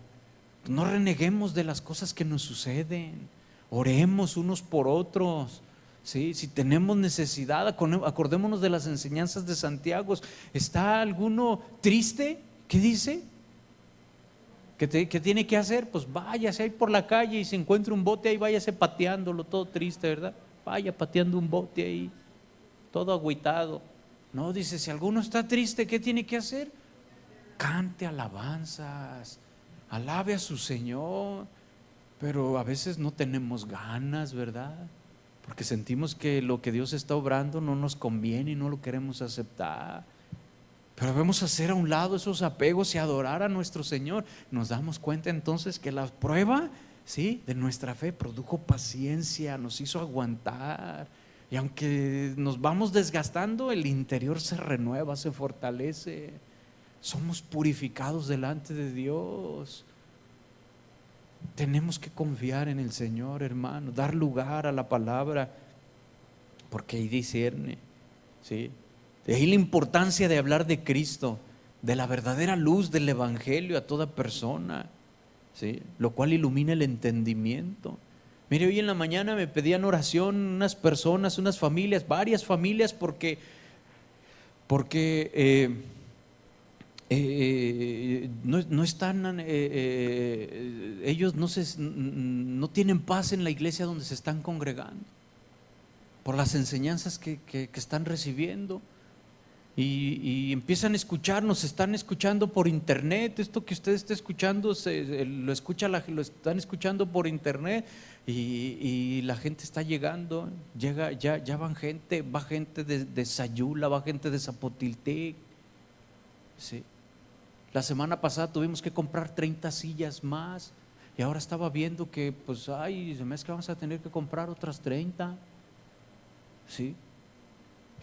No reneguemos de las cosas que nos suceden. Oremos unos por otros, ¿sí? Si tenemos necesidad, acordémonos de las enseñanzas de Santiago. ¿Está alguno triste? ¿Qué dice? ¿Qué tiene que hacer? Pues váyase ahí por la calle y se encuentra un bote ahí, váyase pateándolo, todo triste, ¿verdad? Vaya pateando un bote ahí, todo agüitado. No, dice, si alguno está triste, ¿qué tiene que hacer? Cante alabanzas, alabe a su Señor. Pero a veces no tenemos ganas, ¿verdad? Porque sentimos que lo que Dios está obrando no nos conviene y no lo queremos aceptar. Pero debemos hacer a un lado esos apegos y adorar a nuestro Señor. Nos damos cuenta entonces que la prueba, ¿sí?, de nuestra fe produjo paciencia, nos hizo aguantar. Y aunque nos vamos desgastando, el interior se renueva, se fortalece. Somos purificados delante de Dios. Tenemos que confiar en el Señor, hermano, dar lugar a la palabra, porque ahí discierne, ¿sí? De ahí la importancia de hablar de Cristo, de la verdadera luz del Evangelio a toda persona, ¿sí?, lo cual ilumina el entendimiento. Mire, hoy en la mañana me pedían oración unas personas, unas familias, varias familias, porque no están, ellos no tienen paz en la iglesia donde se están congregando por las enseñanzas que están recibiendo, y empiezan a escuchar, nos están escuchando por internet. Esto que usted está escuchando lo están escuchando por internet, y la gente está llegando, ya va gente de Sayula, va gente de Zapotiltec, sí. La semana pasada tuvimos que comprar 30 sillas más, y ahora estaba viendo que pues se me hace que vamos a tener que comprar otras 30, ¿sí?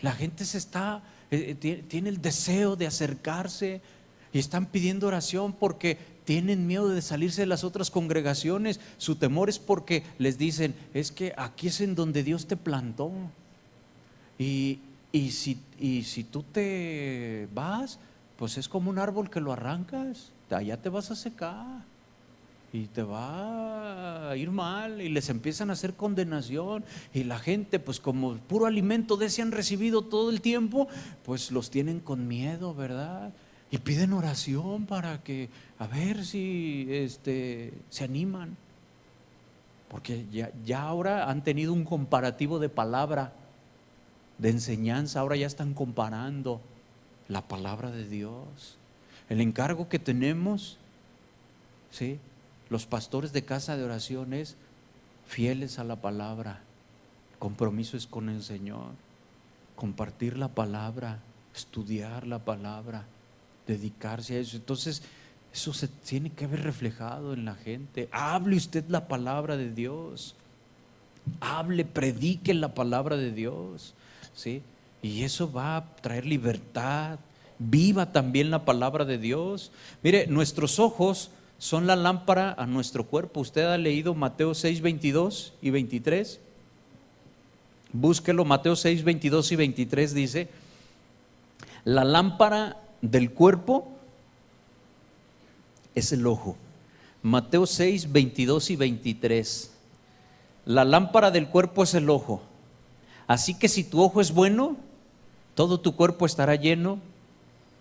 La gente tiene el deseo de acercarse y están pidiendo oración porque tienen miedo de salirse de las otras congregaciones. Su temor es porque les dicen: es que aquí es en donde Dios te plantó, y si tú te vas, pues es como un árbol que lo arrancas, allá te vas a secar. y te va a ir mal, y les empiezan a hacer condenación, y la gente, pues como puro alimento de ese han recibido todo el tiempo, pues los tienen con miedo, ¿verdad? Y piden oración para que, a ver si se animan, porque ya ahora han tenido un comparativo de palabra, de enseñanza, ahora ya están comparando la palabra de Dios. El encargo que tenemos, ¿sí?, los pastores de casa de oración es fieles a la palabra. Compromiso es con el Señor, compartir la palabra, estudiar la palabra, dedicarse a eso. Entonces eso se tiene que ver reflejado en la gente. Hable usted la palabra de Dios, hable, predique la palabra de Dios, ¿sí? Y eso va a traer libertad. Viva también la palabra de Dios. Mire, nuestros ojos son la lámpara a nuestro cuerpo. Usted ha leído Mateo 6, 22 y 23. Búsquelo, Mateo 6, 22 y 23 dice: la lámpara del cuerpo es el ojo. Mateo 6, 22 y 23. La lámpara del cuerpo es el ojo. Así que si tu ojo es bueno, todo tu cuerpo estará lleno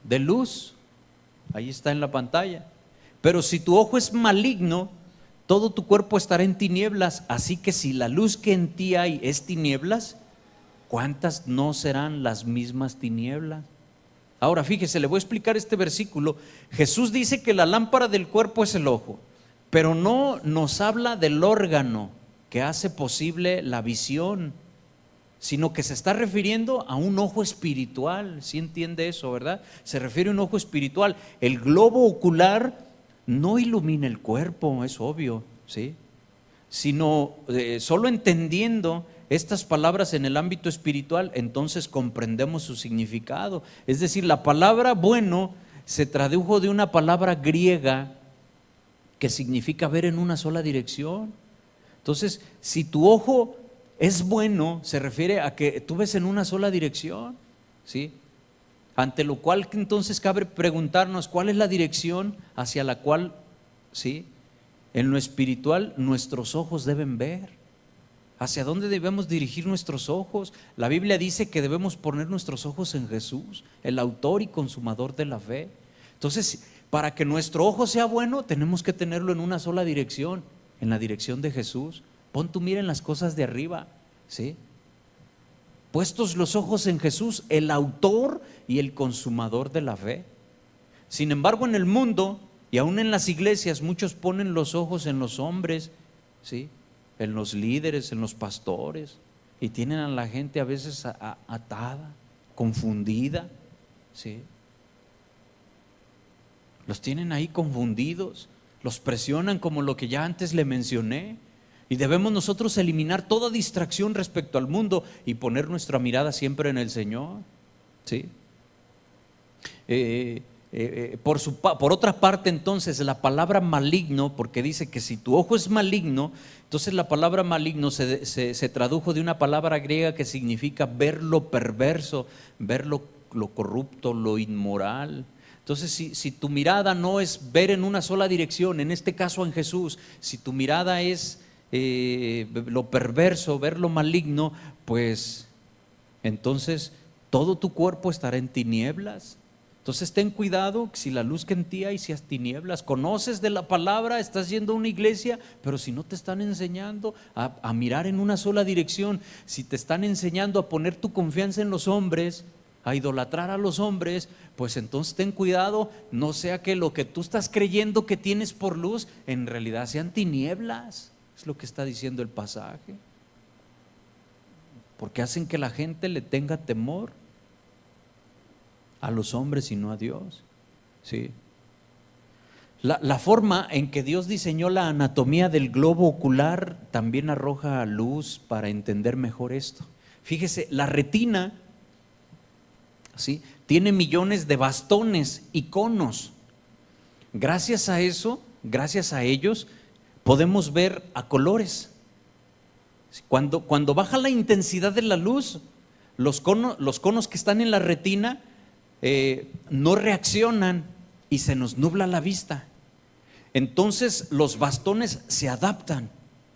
de luz. Ahí está en la pantalla. Pero si tu ojo es maligno, todo tu cuerpo estará en tinieblas. Así que si la luz que en ti hay es tinieblas, ¿cuántas no serán las mismas tinieblas? Ahora fíjese, le voy a explicar este versículo. Jesús dice que la lámpara del cuerpo es el ojo, pero no nos habla del órgano que hace posible la visión, sino que se está refiriendo a un ojo espiritual. ¿Sí entiende eso, verdad? Se refiere a un ojo espiritual. El globo ocular no ilumina el cuerpo, es obvio, ¿sí? Sino solo entendiendo estas palabras en el ámbito espiritual, entonces comprendemos su significado. Es decir, la palabra bueno se tradujo de una palabra griega que significa ver en una sola dirección. Entonces, si tu ojo es bueno, se refiere a que tú ves en una sola dirección, ¿sí? Ante lo cual entonces cabe preguntarnos cuál es la dirección hacia la cual, ¿sí?, en lo espiritual nuestros ojos deben ver. ¿Hacia dónde debemos dirigir nuestros ojos? La Biblia dice que debemos poner nuestros ojos en Jesús, el autor y consumador de la fe. Entonces, para que nuestro ojo sea bueno, tenemos que tenerlo en una sola dirección, en la dirección de Jesús. Pon tu mira en las cosas de arriba, ¿sí? Puestos los ojos en Jesús, el autor y el consumador de la fe. Sin embargo, en el mundo y aún en las iglesias, muchos ponen los ojos en los hombres, ¿sí?, en los líderes, en los pastores, y tienen a la gente a veces atada, confundida, ¿sí? Los tienen ahí confundidos, los presionan como lo que ya antes le mencioné. Y debemos nosotros eliminar toda distracción respecto al mundo y poner nuestra mirada siempre en el Señor, ¿sí? Por otra parte, entonces, la palabra maligno, porque dice que si tu ojo es maligno, entonces la palabra maligno se tradujo de una palabra griega que significa ver lo perverso, ver lo corrupto, lo inmoral. Entonces, si tu mirada no es ver en una sola dirección, en este caso en Jesús, si tu mirada es lo perverso, ver lo maligno, pues entonces todo tu cuerpo estará en tinieblas. Entonces ten cuidado, si la luz que en ti hay seas tinieblas. Conoces de la palabra, estás yendo a una iglesia, pero si no te están enseñando a mirar en una sola dirección, si te están enseñando a poner tu confianza en los hombres, a idolatrar a los hombres, pues entonces ten cuidado, no sea que lo que tú estás creyendo que tienes por luz, en realidad sean tinieblas. Es lo que está diciendo el pasaje. Porque hacen que la gente le tenga temor a los hombres y no a Dios, ¿sí? La forma en que Dios diseñó la anatomía del globo ocular también arroja luz para entender mejor esto. Fíjese, la retina, ¿sí?, tiene millones de bastones y conos. Gracias a eso, gracias a ellos, podemos ver a colores. Cuando baja la intensidad de la luz, los conos que están en la retina no reaccionan y se nos nubla la vista. Entonces los bastones se adaptan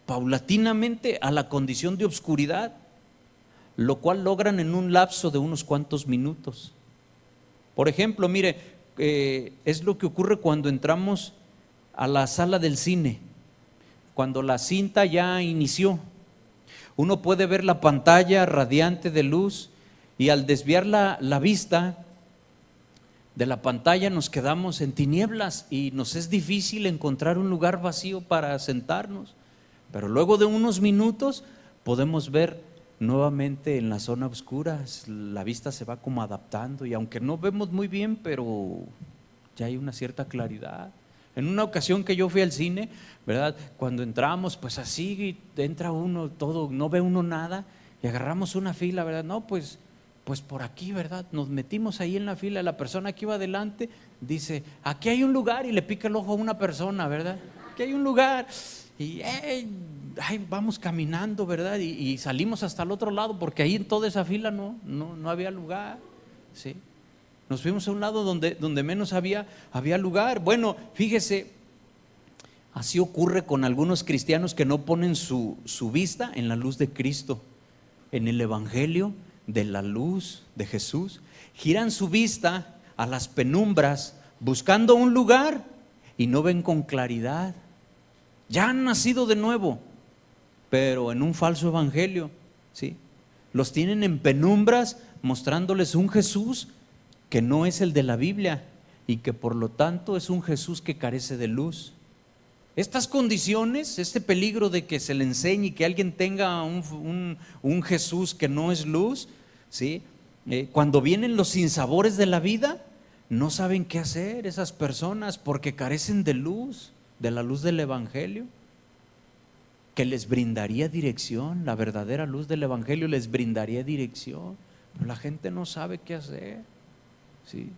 paulatinamente a la condición de obscuridad, lo cual logran en un lapso de unos cuantos minutos. Por ejemplo, mire, es lo que ocurre cuando entramos a la sala del cine, cuando la cinta ya inició. Uno puede ver la pantalla radiante de luz y al desviar la vista de la pantalla nos quedamos en tinieblas y nos es difícil encontrar un lugar vacío para sentarnos. Pero luego de unos minutos podemos ver nuevamente en la zona oscura, la vista se va como adaptando y aunque no vemos muy bien, pero ya hay una cierta claridad. En una ocasión que yo fui al cine, ¿verdad? Cuando entramos, pues así entra uno todo, no ve uno nada y agarramos una fila, ¿verdad? No, pues por aquí, ¿verdad? Nos metimos ahí en la fila, la persona que iba adelante dice, aquí hay un lugar y le pica el ojo a una persona, ¿verdad? Aquí hay un lugar. Y vamos caminando, ¿verdad? Y salimos hasta el otro lado porque ahí en toda esa fila no había lugar, ¿sí? Nos fuimos a un lado donde menos había lugar. Bueno, fíjese, así ocurre con algunos cristianos que no ponen su vista en la luz de Cristo, en el Evangelio de la luz de Jesús. Giran su vista a las penumbras buscando un lugar y no ven con claridad. Ya han nacido de nuevo, pero en un falso evangelio, ¿sí? Los tienen en penumbras mostrándoles un Jesús que no es el de la Biblia y que por lo tanto es un Jesús que carece de luz. Estas condiciones, este peligro de que se le enseñe y que alguien tenga un Jesús que no es luz, ¿sí? Cuando vienen los sinsabores de la vida, no saben qué hacer esas personas porque carecen de luz, de la luz del Evangelio, que les brindaría dirección. La verdadera luz del Evangelio les brindaría dirección, pero la gente no sabe qué hacer, ¿sí?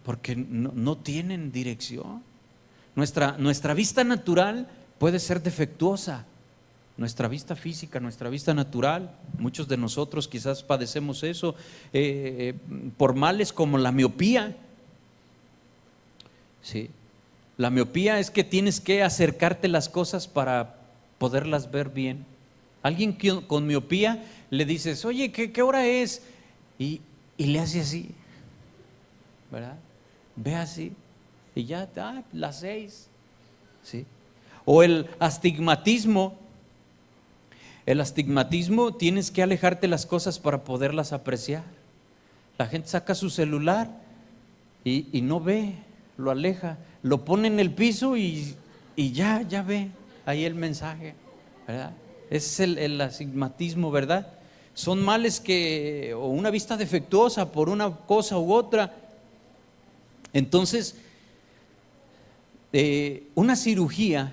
Porque no tienen dirección. Nuestra vista natural puede ser defectuosa, nuestra vista física, nuestra vista natural. Muchos de nosotros quizás padecemos eso por males como la miopía, ¿sí? La miopía es que tienes que acercarte las cosas para poderlas ver bien. Alguien con miopía le dices, oye, ¿qué hora es? Y le hace así, ¿verdad? Ve así y ya, las 6, ¿sí? O el astigmatismo. El astigmatismo, tienes que alejarte las cosas para poderlas apreciar. La gente saca su celular y no ve, lo aleja, lo pone en el piso y ya ve ahí el mensaje, ¿verdad? Ese es el astigmatismo, ¿verdad? Son males o una vista defectuosa por una cosa u otra. Entonces, una cirugía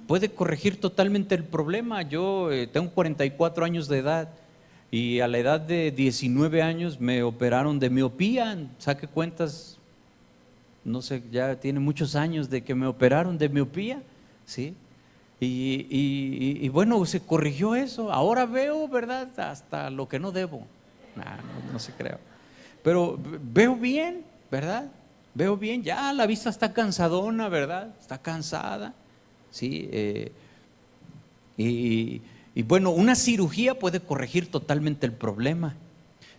puede corregir totalmente el problema. Yo tengo 44 años de edad y a la edad de 19 años me operaron de miopía. Saque cuentas, no sé, ya tiene muchos años de que me operaron de miopía, ¿sí? Y bueno, se corrigió eso. Ahora veo, ¿verdad? Hasta lo que no debo. No se crea. Pero veo bien, ¿verdad? Veo bien, ya la vista está cansadona, ¿verdad? Está cansada, ¿sí? Y bueno, una cirugía puede corregir totalmente el problema.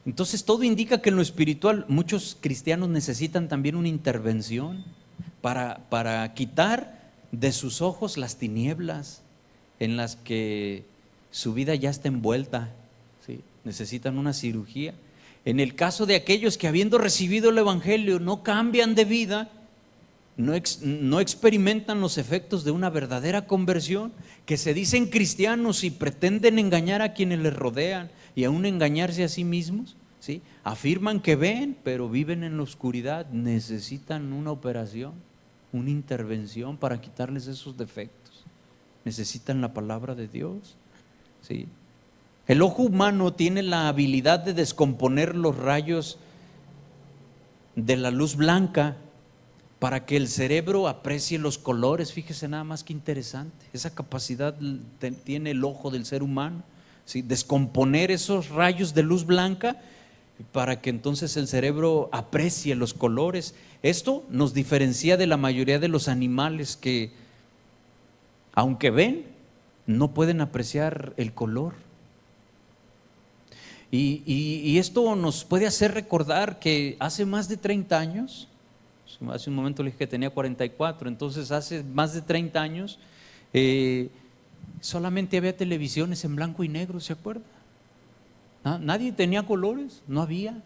Entonces todo indica que en lo espiritual muchos cristianos necesitan también una intervención para quitar de sus ojos las tinieblas en las que su vida ya está envuelta, ¿sí? Necesitan una cirugía. En el caso de aquellos que habiendo recibido el Evangelio no cambian de vida, no experimentan los efectos de una verdadera conversión, que se dicen cristianos y pretenden engañar a quienes les rodean y aún engañarse a sí mismos, ¿sí? Afirman que ven, pero viven en la oscuridad. Necesitan una operación, una intervención para quitarles esos defectos. Necesitan la palabra de Dios, ¿sí? El ojo humano tiene la habilidad de descomponer los rayos de la luz blanca para que el cerebro aprecie los colores. Fíjese nada más que interesante. Esa capacidad tiene el ojo del ser humano, ¿sí? Descomponer esos rayos de luz blanca para que entonces el cerebro aprecie los colores. Esto nos diferencia de la mayoría de los animales que, aunque ven, no pueden apreciar el color. Y esto nos puede hacer recordar que hace más de 30 años, hace un momento le dije que tenía 44, entonces hace más de 30 años solamente había televisiones en blanco y negro, ¿se acuerda? Nadie tenía colores, no había.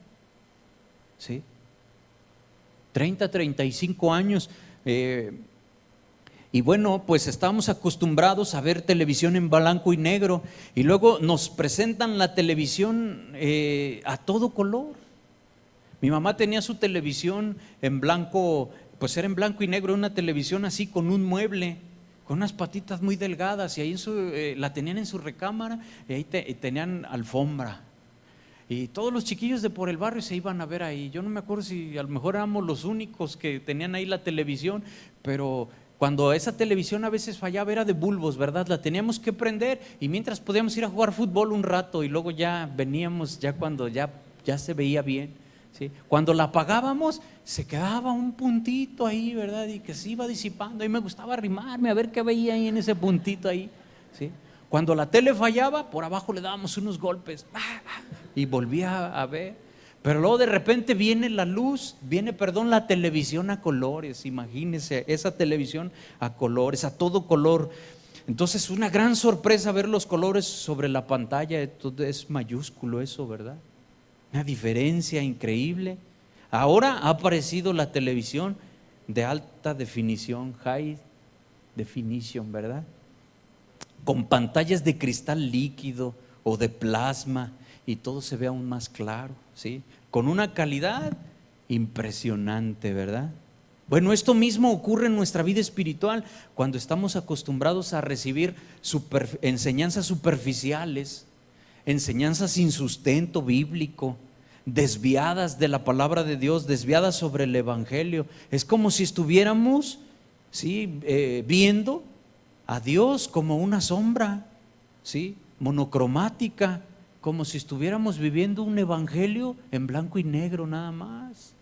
¿Sí? 30, 35 años. Y bueno, pues estábamos acostumbrados a ver televisión en blanco y negro y luego nos presentan la televisión a todo color. Mi mamá tenía su televisión en blanco, pues era en blanco y negro, una televisión así con un mueble, con unas patitas muy delgadas, y ahí la tenían en su recámara, y ahí tenían alfombra. Y todos los chiquillos de por el barrio se iban a ver ahí. Yo no me acuerdo si a lo mejor éramos los únicos que tenían ahí la televisión, pero cuando esa televisión a veces fallaba era de bulbos, ¿verdad? La teníamos que prender y mientras podíamos ir a jugar fútbol un rato y luego ya veníamos, ya cuando ya se veía bien, ¿sí? Cuando la apagábamos se quedaba un puntito ahí, ¿verdad? Y que se iba disipando y me gustaba arrimarme a ver qué veía ahí en ese puntito ahí, ¿sí? Cuando la tele fallaba, por abajo le dábamos unos golpes y volvía a ver. Pero luego de repente viene la televisión a colores. Imagínense, esa televisión a colores, a todo color. Entonces una gran sorpresa ver los colores sobre la pantalla. Es mayúsculo eso, ¿verdad? Una diferencia increíble. Ahora ha aparecido la televisión de alta definición, high definition, ¿verdad? Con pantallas de cristal líquido o de plasma y todo se ve aún más claro, ¿sí? Con una calidad impresionante, ¿verdad? Bueno, esto mismo ocurre en nuestra vida espiritual cuando estamos acostumbrados a recibir enseñanzas superficiales, enseñanzas sin sustento bíblico, desviadas de la palabra de Dios, desviadas sobre el evangelio. Es como si estuviéramos, ¿sí? Viendo a Dios como una sombra, ¿sí? Monocromática, como si estuviéramos viviendo un evangelio en blanco y negro nada más.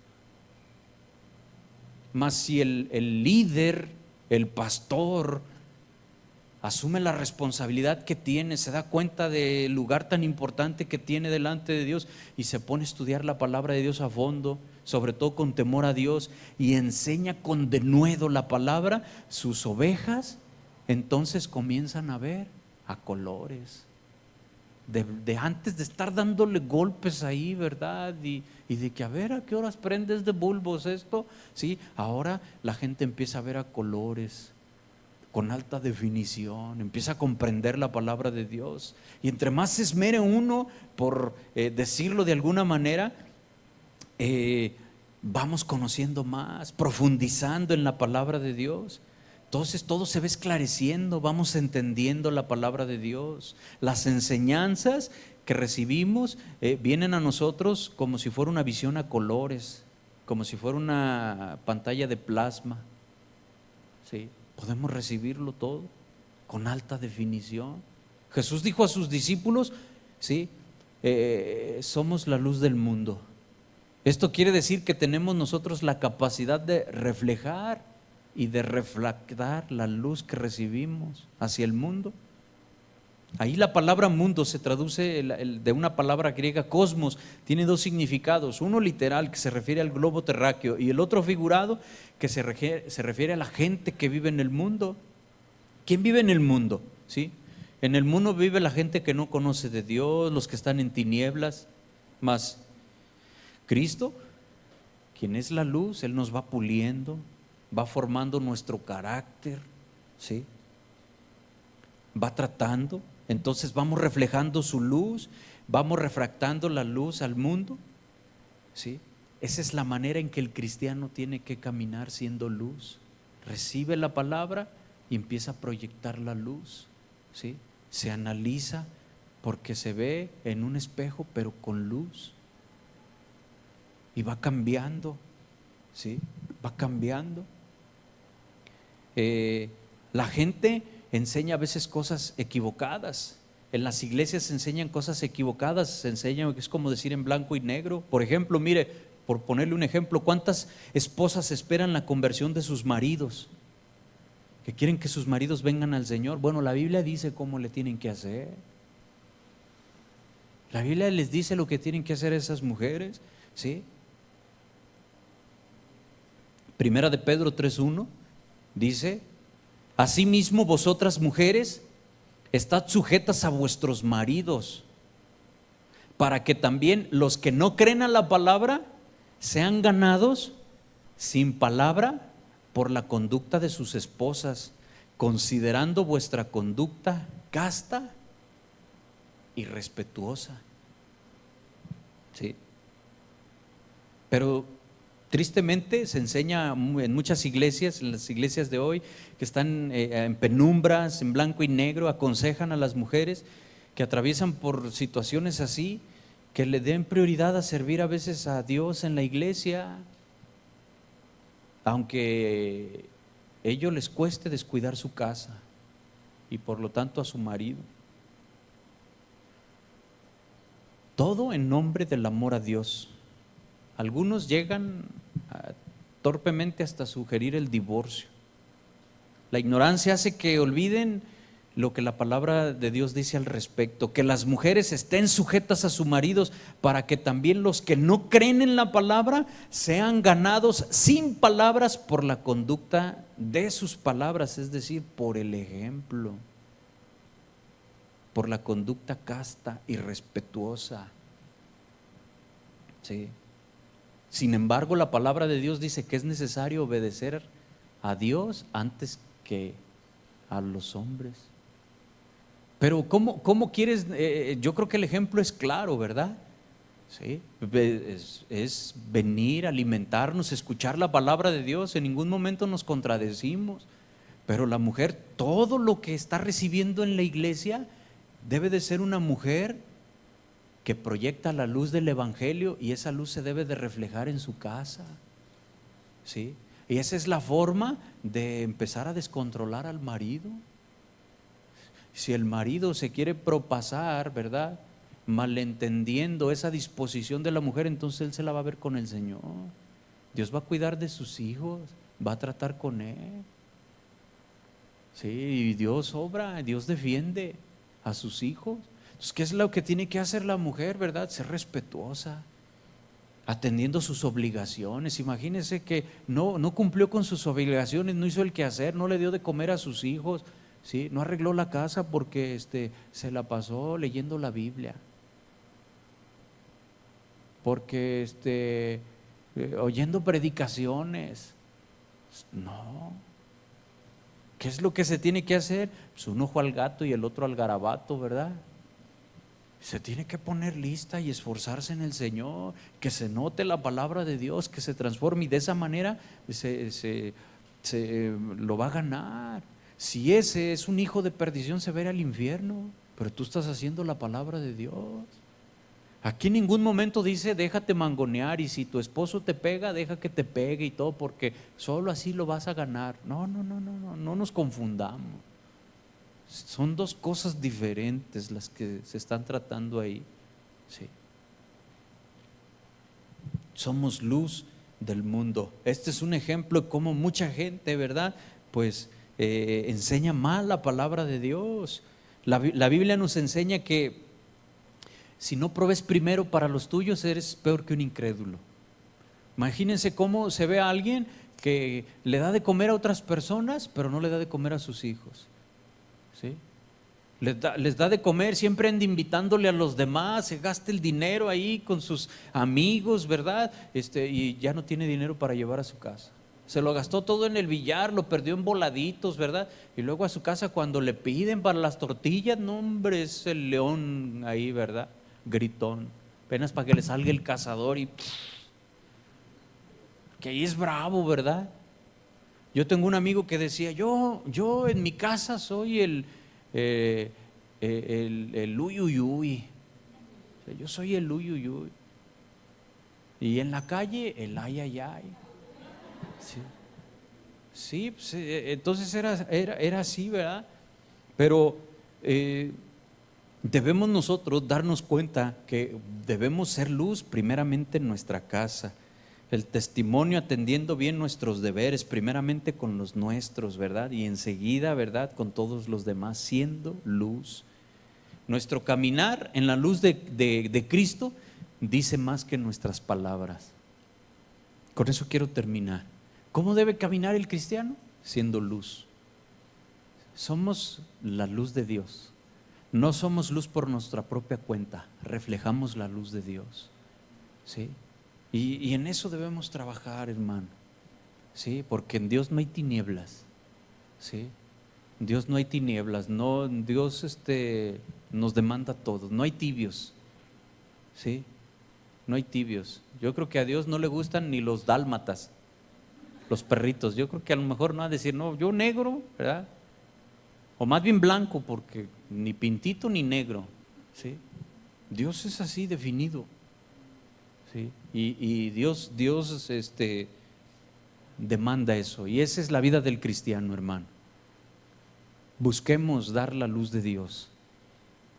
Mas si el líder, el pastor, asume la responsabilidad que tiene, se da cuenta del lugar tan importante que tiene delante de Dios y se pone a estudiar la palabra de Dios a fondo, sobre todo con temor a Dios, y enseña con denuedo la palabra, sus ovejas entonces comienzan a ver a colores. De antes de estar dándole golpes ahí, ¿verdad? Y de que a ver a qué horas prendes de bulbos esto, ¿sí? Ahora la gente empieza a ver a colores, con alta definición, empieza a comprender la palabra de Dios. Y entre más se esmere uno por decirlo de alguna manera, vamos conociendo más, profundizando en la palabra de Dios. Entonces todo se va esclareciendo, vamos entendiendo la palabra de Dios. Las enseñanzas que recibimos vienen a nosotros como si fuera una visión a colores, como si fuera una pantalla de plasma, ¿sí? Podemos recibirlo todo con alta definición. Jesús dijo a sus discípulos, ¿sí? Somos la luz del mundo. Esto quiere decir que tenemos nosotros la capacidad de reflejar y de reflectar la luz que recibimos hacia el mundo. Ahí la palabra mundo se traduce de una palabra griega cosmos, tiene dos significados, uno literal que se refiere al globo terráqueo y el otro figurado que se refiere a la gente que vive en el mundo. ¿Quién vive en el mundo? ¿Sí? En el mundo vive la gente que no conoce de Dios, los que están en tinieblas, mas Cristo, quien es la luz, Él nos va puliendo, va formando nuestro carácter, ¿sí? Va tratando, entonces vamos reflejando su luz, vamos refractando la luz al mundo, ¿sí? Esa es la manera en que el cristiano tiene que caminar siendo luz. Recibe la palabra y empieza a proyectar la luz, ¿sí? Se analiza porque se ve en un espejo pero con luz y va cambiando, ¿sí? Va cambiando. La gente enseña a veces cosas equivocadas. En las iglesias se enseñan cosas equivocadas, se enseñan que es como decir en blanco y negro. Por ejemplo, mire, por ponerle un ejemplo, ¿cuántas esposas esperan la conversión de sus maridos? Que quieren que sus maridos vengan al Señor. Bueno, la Biblia dice cómo le tienen que hacer. La Biblia les dice lo que tienen que hacer esas mujeres, ¿sí? Primera de Pedro 3:1 dice: asimismo vosotras mujeres, estad sujetas a vuestros maridos, para que también los que no creen a la palabra sean ganados sin palabra por la conducta de sus esposas, considerando vuestra conducta casta y respetuosa. ¿Sí? Pero tristemente se enseña en muchas iglesias, en las iglesias de hoy, que están en penumbras, en blanco y negro, aconsejan a las mujeres que atraviesan por situaciones así, que le den prioridad a servir a veces a Dios en la iglesia, aunque a ellos les cueste descuidar su casa y por lo tanto a su marido. Todo en nombre del amor a Dios. Algunos llegan torpemente hasta sugerir el divorcio. La ignorancia hace que olviden lo que la palabra de Dios dice al respecto, que las mujeres estén sujetas a sus maridos para que también los que no creen en la palabra sean ganados sin palabras por la conducta de sus palabras, es decir, por el ejemplo, por la conducta casta y respetuosa. Sí. Sin embargo, la palabra de Dios dice que es necesario obedecer a Dios antes que a los hombres. Pero ¿cómo quieres? Yo creo que el ejemplo es claro, ¿verdad? ¿Sí? Es venir, alimentarnos, escuchar la palabra de Dios. En ningún momento nos contradecimos. Pero la mujer, todo lo que está recibiendo en la iglesia, debe de ser una mujer que proyecta la luz del evangelio, y esa luz se debe de reflejar en su casa. ¿Sí? Y esa es la forma de empezar a descontrolar al marido. Si el marido se quiere propasar, ¿verdad?, malentendiendo esa disposición de la mujer, entonces él se la va a ver con el Señor. Dios va a cuidar de sus hijos, va a tratar con él. Sí, y Dios obra, Dios defiende a sus hijos. Entonces, ¿qué es lo que tiene que hacer la mujer, verdad? Ser respetuosa, atendiendo sus obligaciones. Imagínense que no cumplió con sus obligaciones, no hizo el quehacer, no le dio de comer a sus hijos, ¿sí? No arregló la casa porque se la pasó leyendo la Biblia, porque oyendo predicaciones. No. ¿Qué es lo que se tiene que hacer? Pues un ojo al gato y el otro al garabato, ¿verdad? Se tiene que poner lista y esforzarse en el Señor, que se note la palabra de Dios, que se transforme, y de esa manera se lo va a ganar. Si ese es un hijo de perdición, se va a ir al infierno, pero tú estás haciendo la palabra de Dios. Aquí en ningún momento dice déjate mangonear, y si tu esposo te pega, deja que te pegue y todo, porque solo así lo vas a ganar. No nos confundamos. Son dos cosas diferentes las que se están tratando ahí. Sí. Somos luz del mundo. Este es un ejemplo de cómo mucha gente, ¿verdad?, pues enseña mal la palabra de Dios. La Biblia nos enseña que si no provees primero para los tuyos, eres peor que un incrédulo. Imagínense cómo se ve a alguien que le da de comer a otras personas, pero no le da de comer a sus hijos. ¿Sí? Les da de comer, siempre anda invitándole a los demás, se gasta el dinero ahí con sus amigos, ¿verdad? Y ya no tiene dinero para llevar a su casa. Se lo gastó todo en el billar, lo perdió en voladitos, ¿verdad? Y luego a su casa, cuando le piden para las tortillas, no, hombre, es el león ahí, ¿verdad? Gritón, apenas para que le salga el cazador y que ahí es bravo, ¿verdad? Yo tengo un amigo que decía, yo en mi casa soy el uy, uy, uy. O sea, yo soy el uy, uy, uy. Y en la calle, el ay, ay, ay. Sí, pues, entonces era así, ¿verdad? Pero Debemos nosotros darnos cuenta que debemos ser luz primeramente en nuestra casa, el testimonio atendiendo bien nuestros deberes, primeramente con los nuestros, ¿verdad? Y enseguida, ¿verdad? Con todos los demás, siendo luz. Nuestro caminar en la luz de Cristo dice más que nuestras palabras. Con eso quiero terminar. ¿Cómo debe caminar el cristiano? Siendo luz. Somos la luz de Dios. No somos luz por nuestra propia cuenta, reflejamos la luz de Dios. ¿Sí? Y en eso debemos trabajar, hermano. ¿Sí? Porque en Dios no hay tinieblas. ¿Sí? En Dios no hay tinieblas. No, Dios nos demanda a todos. No hay tibios. ¿Sí? No hay tibios. Yo creo que a Dios no le gustan ni los dálmatas, los perritos. Yo creo que a lo mejor no va a decir, no, yo negro, ¿verdad? O más bien blanco, porque ni pintito ni negro. ¿Sí? Dios es así definido. ¿Sí? Y Dios demanda eso. Y esa es la vida del cristiano, hermano. Busquemos dar la luz de Dios.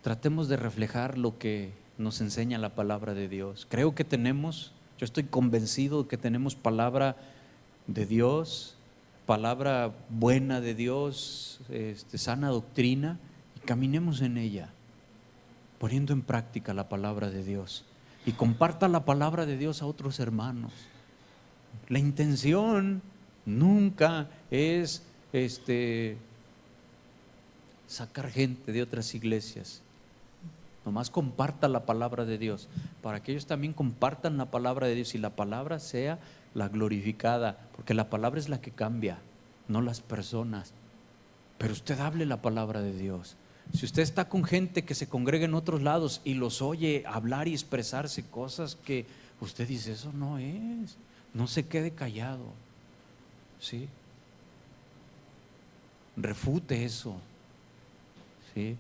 Tratemos de reflejar lo que nos enseña la palabra de Dios. Creo que yo estoy convencido de que tenemos palabra de Dios, palabra buena de Dios, sana doctrina, y caminemos en ella, poniendo en práctica la palabra de Dios. Y comparta la palabra de Dios a otros hermanos. La intención nunca es sacar gente de otras iglesias. Nomás comparta la palabra de Dios, para que ellos también compartan la palabra de Dios y la palabra sea la glorificada, porque la palabra es la que cambia, no las personas. Pero usted hable la palabra de Dios. Si usted está con gente que se congrega en otros lados y los oye hablar y expresarse cosas que usted dice, eso no es, no se quede callado. ¿Sí? Refute eso. ¿Sí?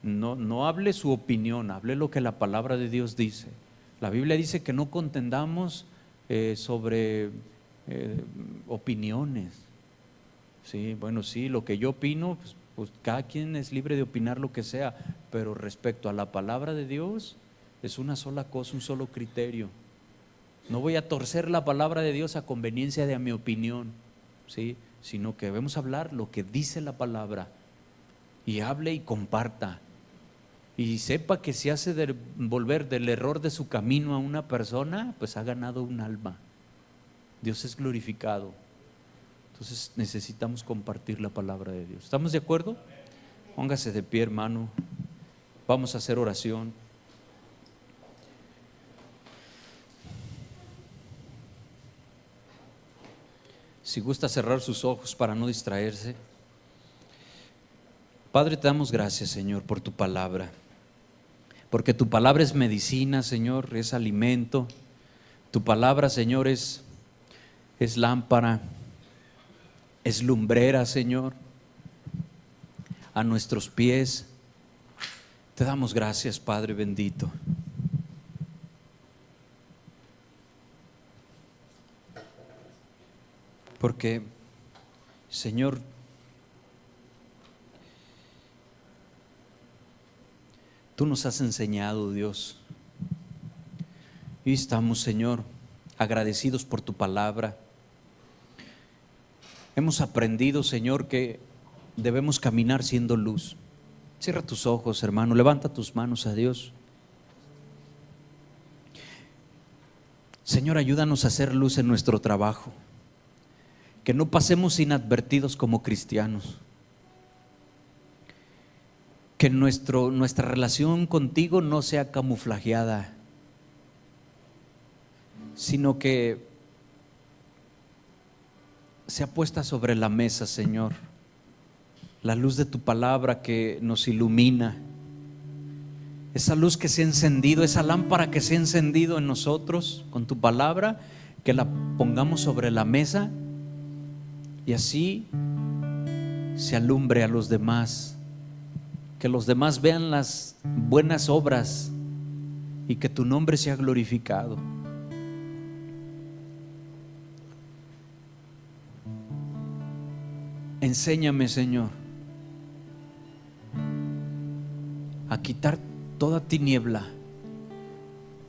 No hable su opinión, hable lo que la palabra de Dios dice. La Biblia dice que no contendamos sobre opiniones. ¿Sí? Bueno, sí, lo que yo opino, pues cada quien es libre de opinar lo que sea, pero respecto a la palabra de Dios es una sola cosa, un solo criterio. No voy a torcer la palabra de Dios a conveniencia de mi opinión, ¿sí? Sino que debemos hablar lo que dice la palabra, y hable y comparta, y sepa que si hace volver del error de su camino a una persona, pues ha ganado un alma. Dios es glorificado. Entonces necesitamos compartir la palabra de Dios. ¿Estamos de acuerdo? Póngase de pie, hermano. Vamos a hacer oración. Si gusta cerrar sus ojos para no distraerse. Padre, te damos gracias, Señor, por tu palabra. Porque tu palabra es medicina, Señor, es alimento. Tu palabra, Señor, es lámpara, es lumbrera, Señor, a nuestros pies. Te damos gracias, Padre bendito. Porque, Señor, tú nos has enseñado, Dios, y estamos, Señor, agradecidos por tu palabra. Hemos aprendido, Señor, que debemos caminar siendo luz. Cierra tus ojos, hermano, levanta tus manos a Dios. Señor, ayúdanos a hacer luz en nuestro trabajo, que no pasemos inadvertidos como cristianos, que nuestra relación contigo no sea camuflajeada, sino que sea puesta sobre la mesa, Señor, la luz de tu palabra que nos ilumina, esa luz que se ha encendido, esa lámpara que se ha encendido en nosotros con tu palabra, que la pongamos sobre la mesa y así se alumbre a los demás, que los demás vean las buenas obras y que tu nombre sea glorificado. Enséñame, Señor, a a quitar toda tiniebla,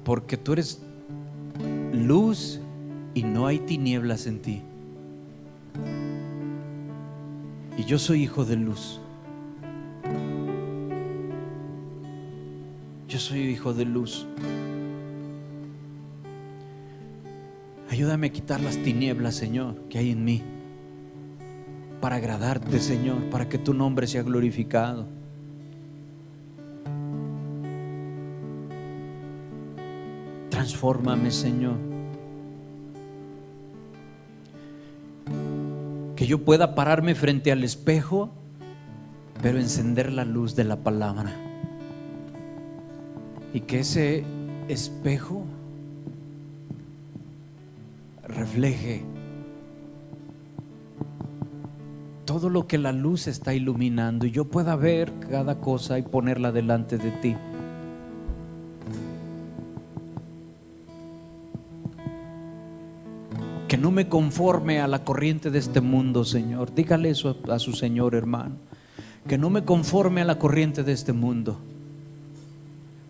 porque tú eres luz y no hay tinieblas en ti. Y yo soy hijo de luz. Yo soy hijo de luz. Ayúdame a quitar las tinieblas, Señor, que hay en mí, para agradarte, Señor, para que tu nombre sea glorificado. Transfórmame, Señor. Que yo pueda pararme frente al espejo, pero encender la luz de la palabra. Y que ese espejo refleje todo lo que la luz está iluminando, y yo pueda ver cada cosa y ponerla delante de ti. Que no me conforme a la corriente de este mundo, Señor. Dígale eso a su Señor, hermano. Que no me conforme a la corriente de este mundo,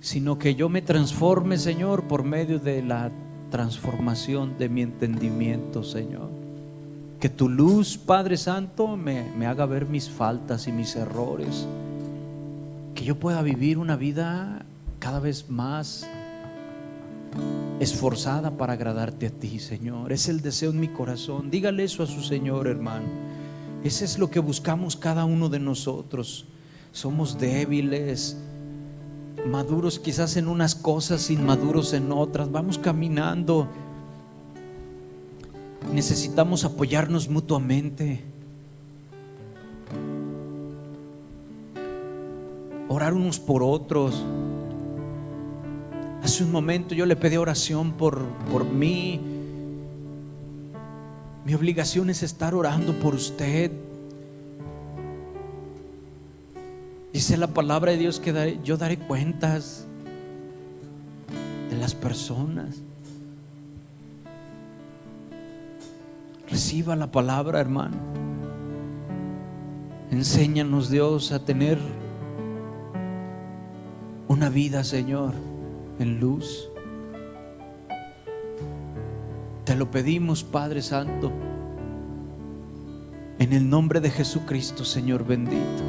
sino que yo me transforme, Señor, por medio de la transformación de mi entendimiento, Señor. Que tu luz, Padre Santo, me haga ver mis faltas y mis errores. Que yo pueda vivir una vida cada vez más esforzada para agradarte a ti, Señor. Es el deseo en mi corazón. Dígale eso a su Señor, hermano. Ese es lo que buscamos cada uno de nosotros. Somos débiles, maduros quizás en unas cosas, inmaduros en otras. Vamos caminando. Necesitamos apoyarnos mutuamente, orar unos por otros. Hace un momento yo le pedí oración por mí. Mi obligación es estar orando por usted. Dice la palabra de Dios que yo daré cuentas de las personas. Reciba la palabra, hermano. Enséñanos, Dios, a tener una vida, Señor, en luz. Te lo pedimos, Padre Santo, en el nombre de Jesucristo, Señor bendito.